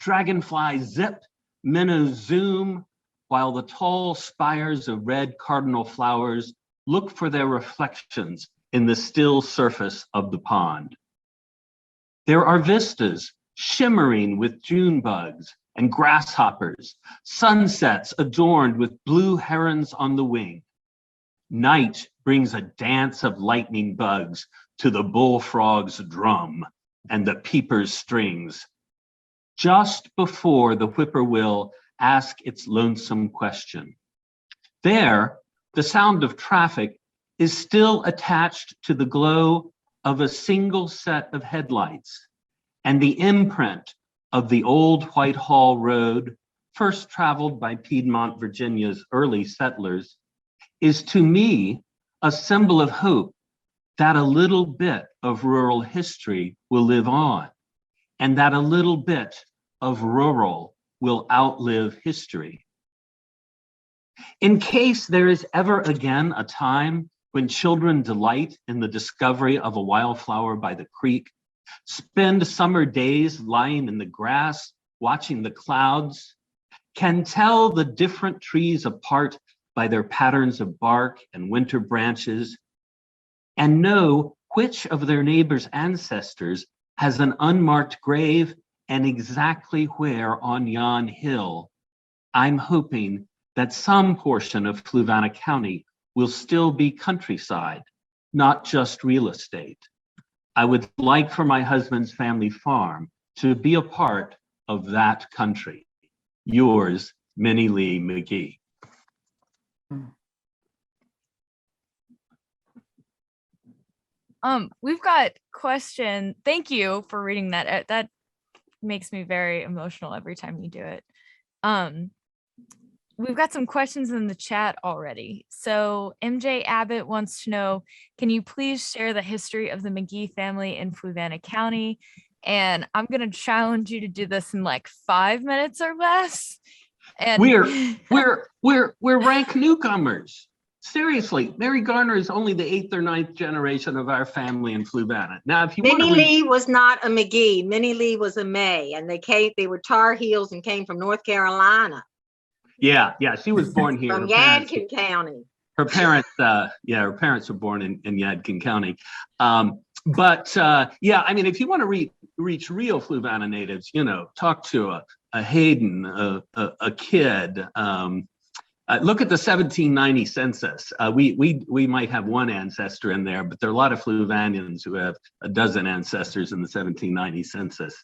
Dragonflies zip, minnows zoom, while the tall spires of red cardinal flowers look for their reflections in the still surface of the pond. There are vistas shimmering with June bugs and grasshoppers, sunsets adorned with blue herons on the wing. Night brings a dance of lightning bugs to the bullfrog's drum and the peeper's strings, just before the whippoorwill asks its lonesome question. There, the sound of traffic is still attached to the glow of a single set of headlights, and the imprint of the old Whitehall Road, first traveled by Piedmont, Virginia's early settlers, is to me a symbol of hope that a little bit of rural history will live on, and that a little bit of rural will outlive history. In case there is ever again a time when children delight in the discovery of a wildflower by the creek, spend summer days lying in the grass, watching the clouds, can tell the different trees apart by their patterns of bark and winter branches, and know which of their neighbors' ancestors has an unmarked grave and exactly where on yon hill, I'm hoping that some portion of Fluvanna County will still be countryside, not just real estate. I would like for my husband's family farm to be a part of that country. Yours, Minnie Lee McGehee. We've got question. Thank you for reading that. That makes me very emotional every time you do it. We've got some questions in the chat already. So MJ Abbott wants to know, can you please share the history of the McGehee family in Fluvanna County? And I'm gonna challenge you to do this in like 5 minutes or less. And we're rank newcomers. Seriously, Mary Garner is only the 8th or 9th generation of our family in Fluvanna. Now, if you want to Minnie Lee was not a McGehee. Minnie Lee was a May, and they were Tar Heels and came from North Carolina. Yeah, she was born here. From Yadkin County. Her parents were born in Yadkin County. Yeah, I mean, if you want to reach real Fluvanna natives, talk to a Hayden, a kid. Look at the 1790 census. We might have one ancestor in there, but there are a lot of Fluvanians who have a dozen ancestors in the 1790 census.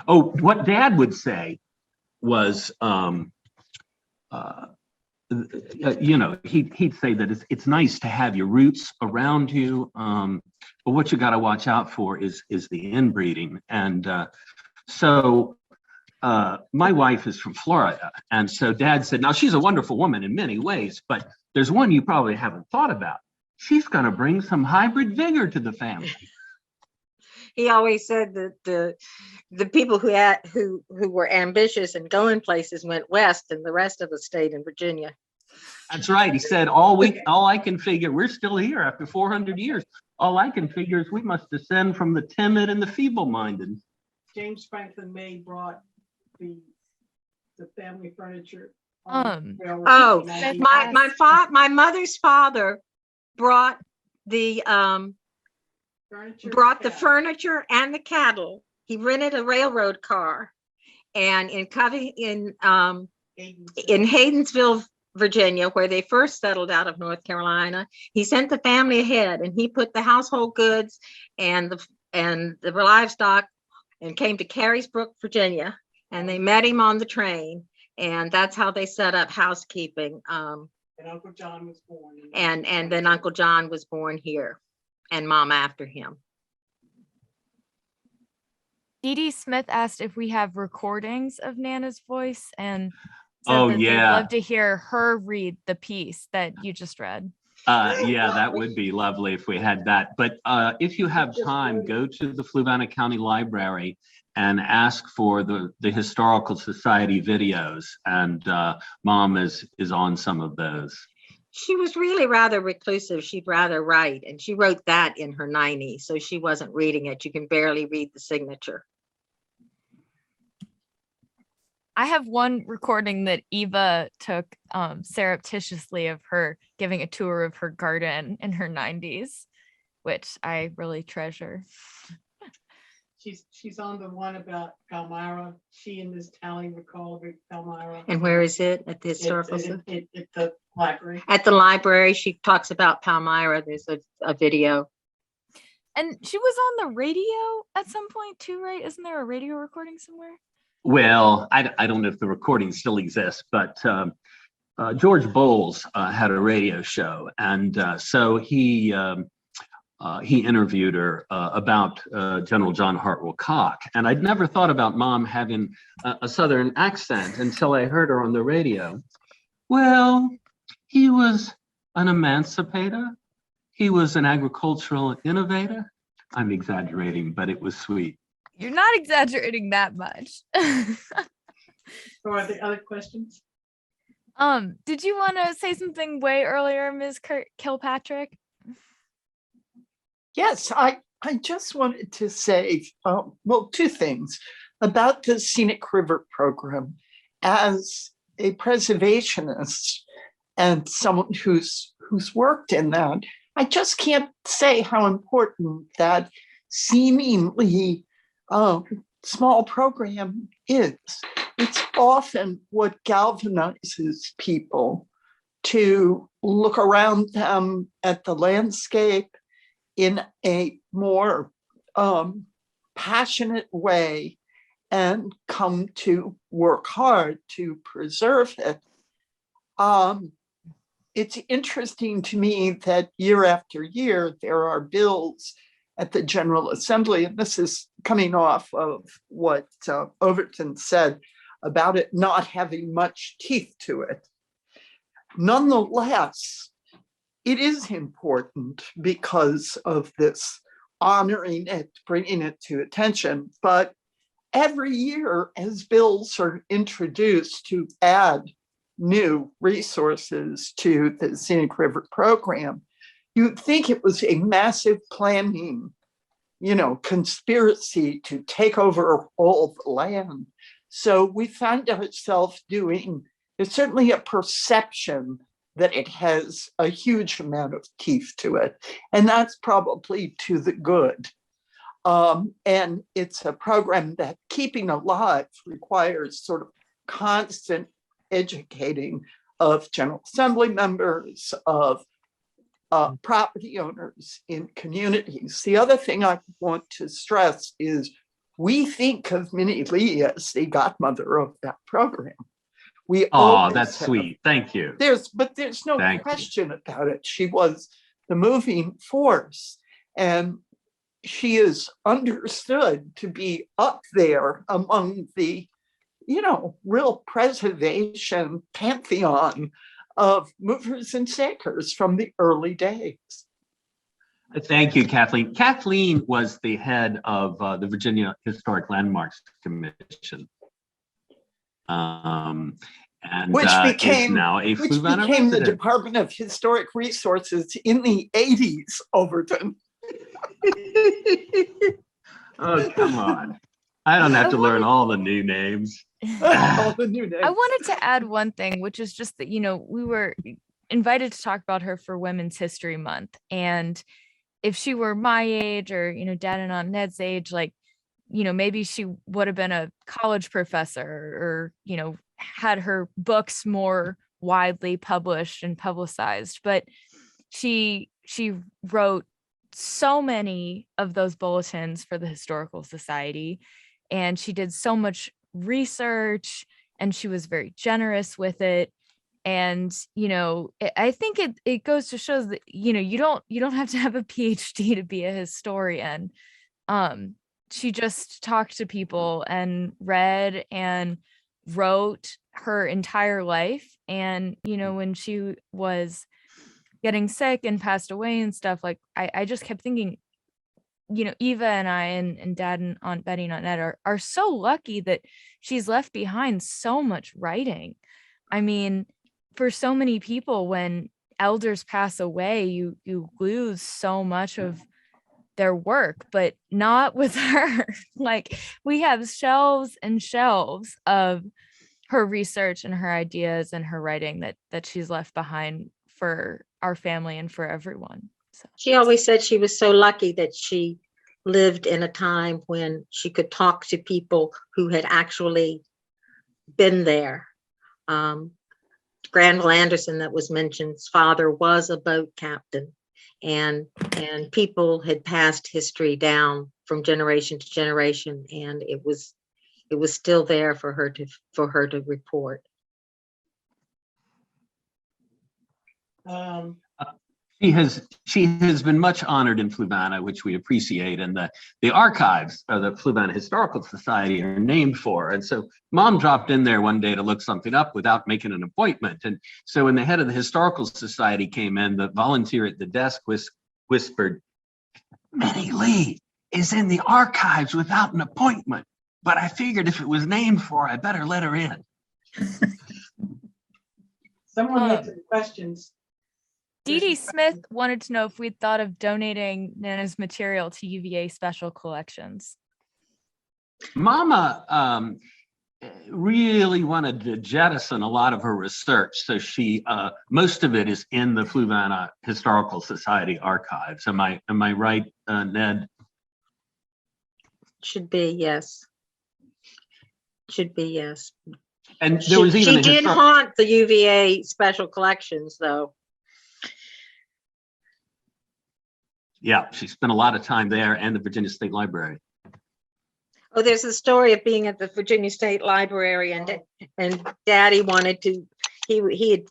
Oh, what Dad would say was, he'd say that it's nice to have your roots around you, but what you got to watch out for is the inbreeding. And so my wife is from Florida, and so Dad said, now she's a wonderful woman in many ways, but there's one you probably haven't thought about. She's going to bring some hybrid vigor to the family. He always said that the people who were ambitious and going places went west, and the rest of us stayed in Virginia. That's right. He said, all I can figure, we're still here after 400 years. All I can figure is we must descend from the timid and the feeble-minded. James Franklin May brought the family furniture. Oh, my mother's father brought the furniture and the cattle. He rented a railroad car, and in Haydensville, Virginia, where they first settled out of North Carolina, he sent the family ahead, and he put the household goods and the livestock and came to Carysbrook, Virginia, and they met him on the train, and that's how they set up housekeeping. And Uncle John was born. And then Uncle John was born here, and Mom after him. Dee Dee Smith asked if we have recordings of Nana's voice, and said they'd love to hear her read the piece that you just read. Yeah, that would be lovely if we had that. But if you have time, go to the Fluvanna County Library and ask for the Historical Society videos. And Mom is on some of those. She was really rather reclusive. She'd rather write, and she wrote that in her 90s, so she wasn't reading it. You can barely read the signature. I have one recording that Eva took surreptitiously of her giving a tour of her garden in her 90s, which I really treasure. She's on the one about Palmyra. She and Miss Tally recall Palmyra. And where is it? At the It's historical? at the library. At the library, she talks about Palmyra. There's a video. And she was on the radio at some point too, right? Isn't there a radio recording somewhere? Well, I don't know if the recording still exists, but George Bowles had a radio show, and so he interviewed her about General John Hartwell Cock. And I'd never thought about Mom having a Southern accent until I heard her on the radio. Well, he was an emancipator. He was an agricultural innovator. I'm exaggerating, but it was sweet. You're not exaggerating that much. So are there other questions? Did you want to say something way earlier, Ms. Kilpatrick? Yes, I just wanted to say, well, two things about the Scenic River program. As a preservationist and someone who's worked in that, I just can't say how important that seemingly small program is. It's often what galvanizes people to look around them at the landscape in a more passionate way and come to work hard to preserve it. It's interesting to me that year after year, there are bills at the General Assembly, and this is coming off of what Overton said about it not having much teeth to it. Nonetheless, it is important because of this honoring it, bringing it to attention. But every year, as bills are introduced to add new resources to the Scenic River program, you'd think it was a massive planning, conspiracy to take over all the land. So we find ourselves there's certainly a perception that it has a huge amount of teeth to it. And that's probably to the good. And it's a program that keeping alive requires sort of constant educating of General Assembly members, of property owners in communities. The other thing I want to stress is we think of Minnie Lee as the godmother of that program. Oh, that's sweet. Thank you. There's no question about it. She was the moving force, and she is understood to be up there among the, real preservation pantheon of movers and shakers from the early days. Thank you, Kathleen. Kathleen was the head of the Virginia Historic Landmarks Commission. And which is now a Fluvanna became the resident. Department of Historic Resources in the 80s, Overton. Oh, come on. I don't have to learn all the new names. All the new names. I wanted to add one thing, which is just that, we were invited to talk about her for Women's History Month. And if she were my age or, Dad and Aunt Ned's age, maybe she would have been a college professor or, had her books more widely published and publicized. But she wrote so many of those bulletins for the Historical Society, and she did so much research, and she was very generous with it. And I think it goes to show that you don't have to have a PhD to be a historian. She just talked to people and read and wrote her entire life. And when she was getting sick and passed away and stuff, I just kept thinking, Eva and I and Dad and Aunt Betty and Aunt Ned are so lucky that she's left behind so much writing. I mean, for so many people, when elders pass away, you lose so much of their work, but not with her. We have shelves and shelves of her research and her ideas and her writing that she's left behind for our family and for everyone. So She always said she was so lucky that she lived in a time when she could talk to people who had actually been there. Granville Anderson that was mentioned's father was a boat captain, and people had passed history down from generation to generation, and it was still there for her to report. She has been much honored in Fluvanna, which we appreciate, and the archives of the Fluvanna Historical Society are named for. And so Mom dropped in there one day to look something up without making an appointment. And so when the head of the Historical Society came in, the volunteer at the desk whispered, "Minnie Lee is in the archives without an appointment, but I figured if it was named for, I better let her in." Someone had some questions. Dee Dee Smith wanted to know if we'd thought of donating Nana's material to UVA special collections. Mama really wanted to jettison a lot of her research, so she most of it is in the Fluvanna Historical Society archives. Am I right, Ned? Should be, yes. Should be, yes. And there was even she did haunt the UVA special collections, though. Yeah, she spent a lot of time there and the Virginia State Library. Oh, there's a story of being at the Virginia State Library, and Daddy wanted to, he had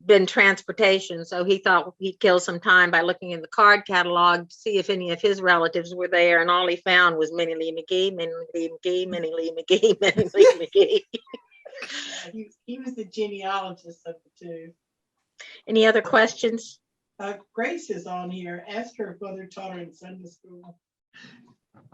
been transportation, so he thought he'd kill some time by looking in the card catalog to see if any of his relatives were there, and all he found was Minnie Lee McGehee, Minnie Lee McGehee, Minnie Lee McGehee, Minnie Lee McGehee. He was the genealogist of the two. Any other questions? Grace is on here. Ask her if mother taught her in Sunday school.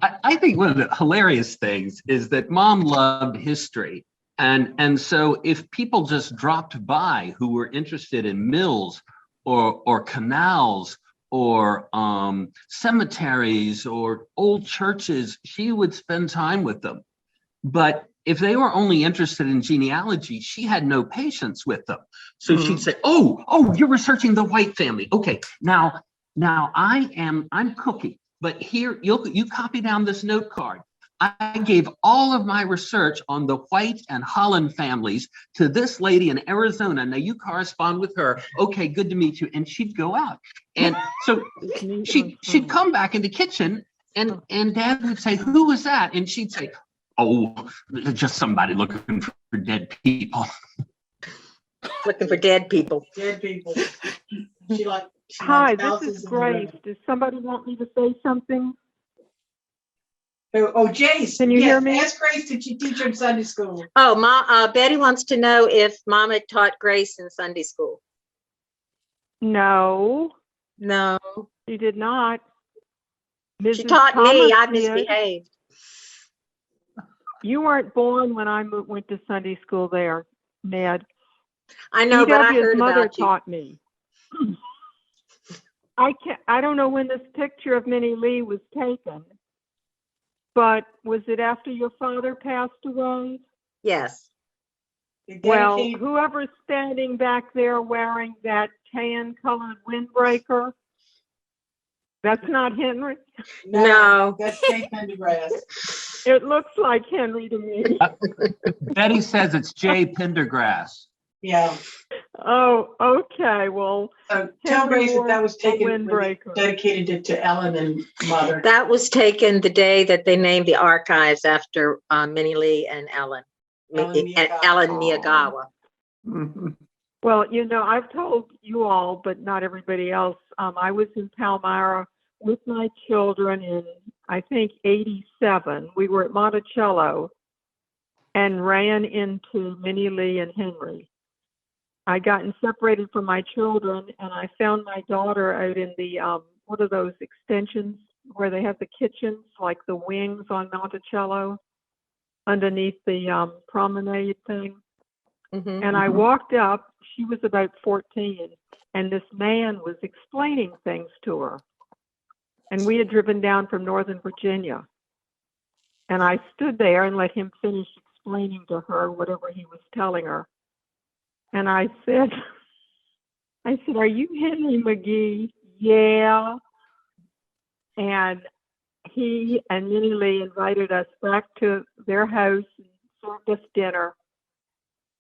I think one of the hilarious things is that Mom loved history. And so if people just dropped by who were interested in mills or canals or cemeteries or old churches, she would spend time with them. But if they were only interested in genealogy, she had no patience with them. So she'd say, oh, you're researching the White family. Okay, now I'm cooking, but here you copy down this note card. I gave all of my research on the White and Holland families to this lady in Arizona. Now you correspond with her. Okay, good to meet you. And she'd go out. And so she'd come back in the kitchen and Dad would say, "Who was that?" And she'd say, "Oh, just somebody looking for dead people." Looking for dead people. Dead people. Hi, this is Grace. Does somebody want me to say something? Oh, Jace. Can you hear me? Ask Grace, did you teach her in Sunday school? Oh, Betty wants to know if Mama taught Grace in Sunday school. No. No. She did not. She taught Thomas me. I did. misbehaved. You weren't born when I went to Sunday school there, Ned. I know, but I heard mother about you. taught me. I don't know when this picture of Minnie Lee was taken, but was it after your father passed away? Yes. Well, whoever's standing back there wearing that tan-colored windbreaker, that's not Henry. No. That's Jay Pendergrass. It looks like Henry to me. Betty says it's Jay Pendergrass. Yeah. Oh, okay. Well, Tell Henry Grace that was taken, windbreaker. dedicated it to Ellen and Mother. That was taken the day that they named the archives after Minnie Lee and Ellen. Ellen Miyagawa. Well, I've told you all, but not everybody else. I was in Palmyra with my children in, I think, 87. We were at Monticello and ran into Minnie Lee and Henry. I gotten separated from my children, and I found my daughter out in the, what are those extensions where they have the kitchens, like the wings on Monticello, underneath the promenade thing. Mm-hmm. And I walked up, she was about 14, and this man was explaining things to her. And we had driven down from Northern Virginia. And I stood there and let him finish explaining to her whatever he was telling her. And I said, "Are you Henry McGehee?" yeah. And he and Minnie Lee invited us back to their house and served us dinner.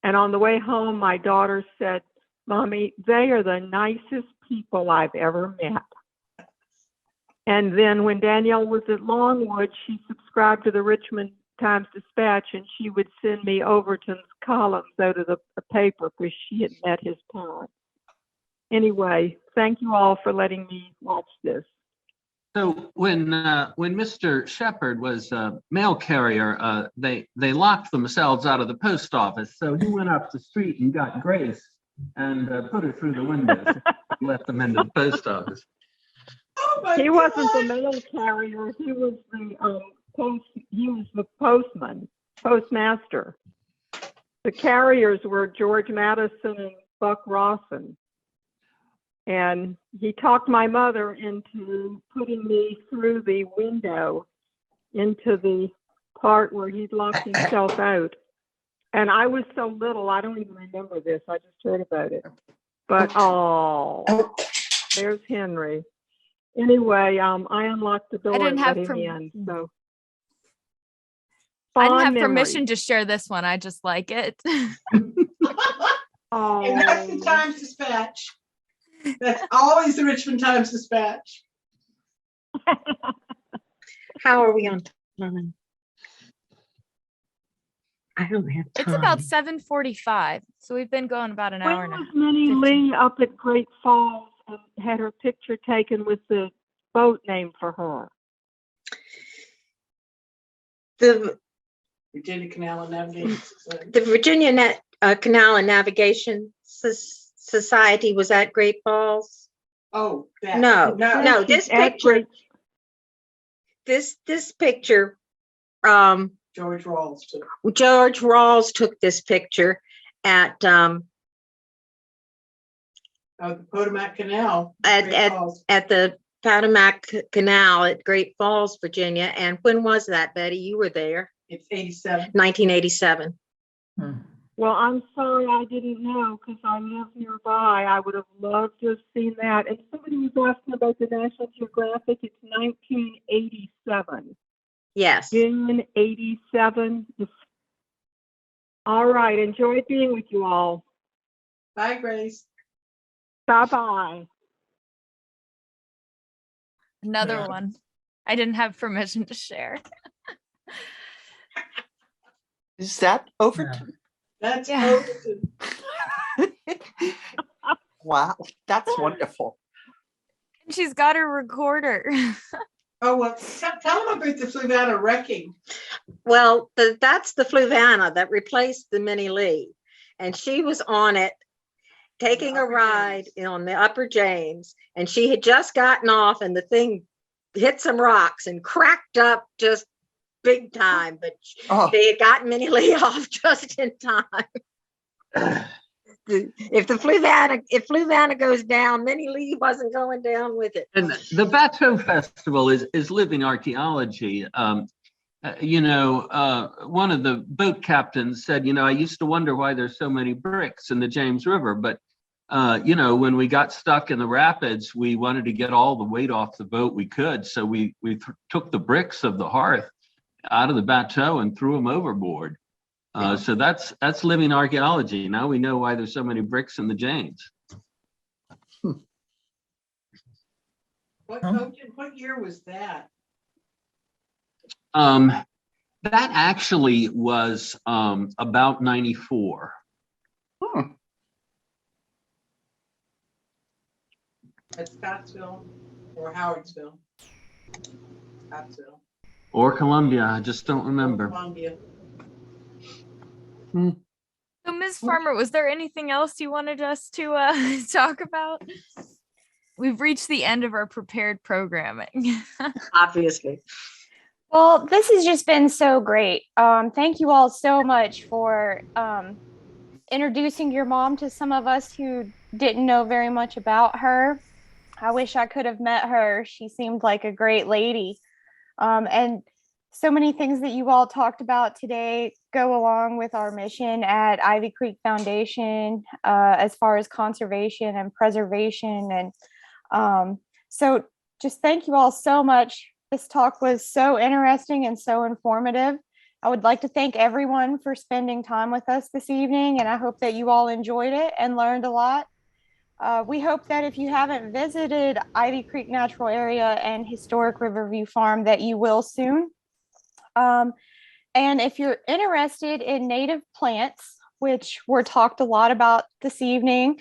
And on the way home, my daughter said, "Mommy, they are the nicest people I've ever met." And then when Danielle was at Longwood, she subscribed to the Richmond Times-Dispatch, and she would send me Overton's columns out of the paper because she had met his parents. Anyway, thank you all for letting me watch this. So when Mr. Shepherd was a mail carrier, they locked themselves out of the post office. So he went up the street and got Grace and put her through the windows and let them into the post office. Oh He wasn't the mail carrier. He was the postmaster. The carriers were George Madison and Buck Rawson. And he talked my mother into putting me through the window into the part where he'd locked himself out. And I was so little, I don't even remember this. I just heard about it. But oh, there's Henry. Anyway, I unlocked the door and let him in. So I didn't fond have memories. permission to share this one. I just like it. Oh. And that's the Times-Dispatch. That's always the Richmond Times-Dispatch. How are we on time? I don't have time. It's about 7:45, so we've been going about an hour When and a was half. Minnie 15. Lee up at Great Falls and had her picture taken with the boat named for her? The Virginia Canal and Navigation Society. the Virginia Canal and Navigation Society was at Great Falls. Oh, that. No. This At picture, this picture, George Rawls too. George Rawls took this picture at Oh, the Potomac Canal. Great Falls. at the Potomac Canal at Great Falls, Virginia. And when was that, Betty? You were there. It's 87. 1987. Well, I'm sorry I didn't know because I live nearby. I would have loved to have seen that. And somebody was asking about the National Geographic. It's 1987. Yes. June 87. All right. Enjoyed being with you all. Bye, Grace. Bye-bye. Another Yeah. one. I didn't have permission to share. Is that Overton? That's Yeah. Overton. Wow, that's wonderful. And she's got her recorder. Oh, well, tell them about the Fluvanna wrecking. Well, that's the Fluvanna that replaced the Minnie Lee. And she was on it taking a Upper ride James. on the Upper James. And she had just gotten off and the thing hit some rocks and cracked up just big time. But Oh, they had gotten Minnie Lee off just in time. If Fluvanna goes down, Minnie Lee wasn't going down with it. And the Bateau Festival is living archaeology. One of the boat captains said, I used to wonder why there's so many bricks in the James River, but when we got stuck in the rapids, we wanted to get all the weight off the boat we could. So we took the bricks of the hearth out of the Bateau and threw them overboard. So that's living archaeology. Now we know why there's so many bricks in the James. What year was that? That actually was about 94. At Scottsville or Howardsville? Scottsville. Or Columbia, I just don't remember. Columbia. So, Ms. Farmer, was there anything else you wanted us to talk about? We've reached the end of our prepared programming. Obviously. Well, this has just been so great. Thank you all so much for introducing your mom to some of us who didn't know very much about her. I wish I could have met her. She seemed like a great lady. And so many things that you all talked about today go along with our mission at Ivy Creek Foundation as far as conservation and preservation. And So just thank you all so much. This talk was so interesting and so informative. I would like to thank everyone for spending time with us this evening, and I hope that you all enjoyed it and learned a lot. We hope that if you haven't visited Ivy Creek Natural Area and Historic Riverview Farm, that you will soon. And if you're interested in native plants, which we're talked a lot about this evening,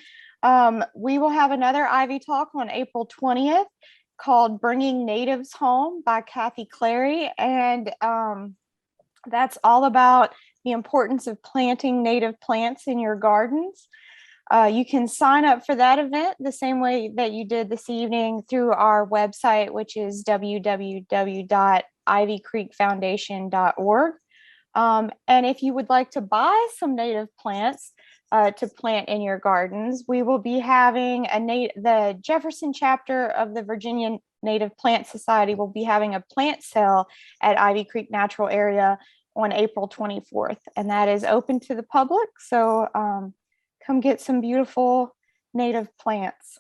we will have another Ivy Talk on April 20th called Bringing Natives Home by Kathy Clary. And that's all about the importance of planting native plants in your gardens. You can sign up for that event the same way that you did this evening through our website, which is www.ivycreekfoundation.org. And if you would like to buy some native plants to plant in your gardens, we will be having the Jefferson chapter of the Virginia Native Plant Society will be having a plant sale at Ivy Creek Natural Area on April 24th, and that is open to the public. So come get some beautiful native plants.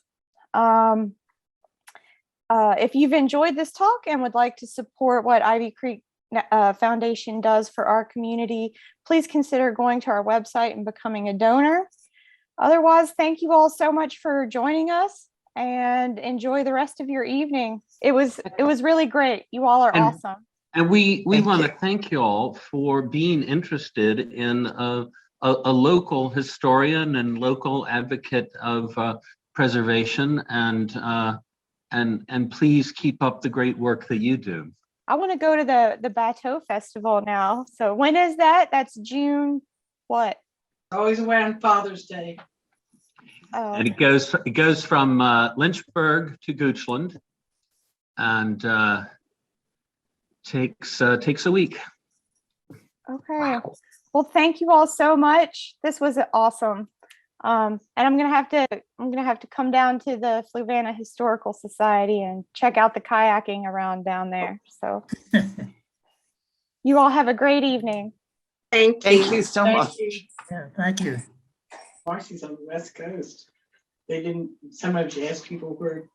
If you've enjoyed this talk and would like to support what Ivy Creek Foundation does for our community, please consider going to our website and becoming a donor. Otherwise, thank you all so much for joining us, and enjoy the rest of your evening. It was really great. You all are awesome. And we want to thank you all for being interested in a local historian and local advocate of preservation, and please keep up the great work that you do. I want to go to the Bateau Festival now. So when is that? That's June what? Always around Father's Day. Oh. And it goes from Lynchburg to Goochland, and takes a week. Okay. Wow. Well, thank you all so much. This was awesome. And I'm gonna have to come down to the Fluvanna Historical Society and check out the kayaking around down there. So you all have a great evening. Thank you so much. Yeah, thank you. Marcy's on the West Coast. Sometimes you ask people where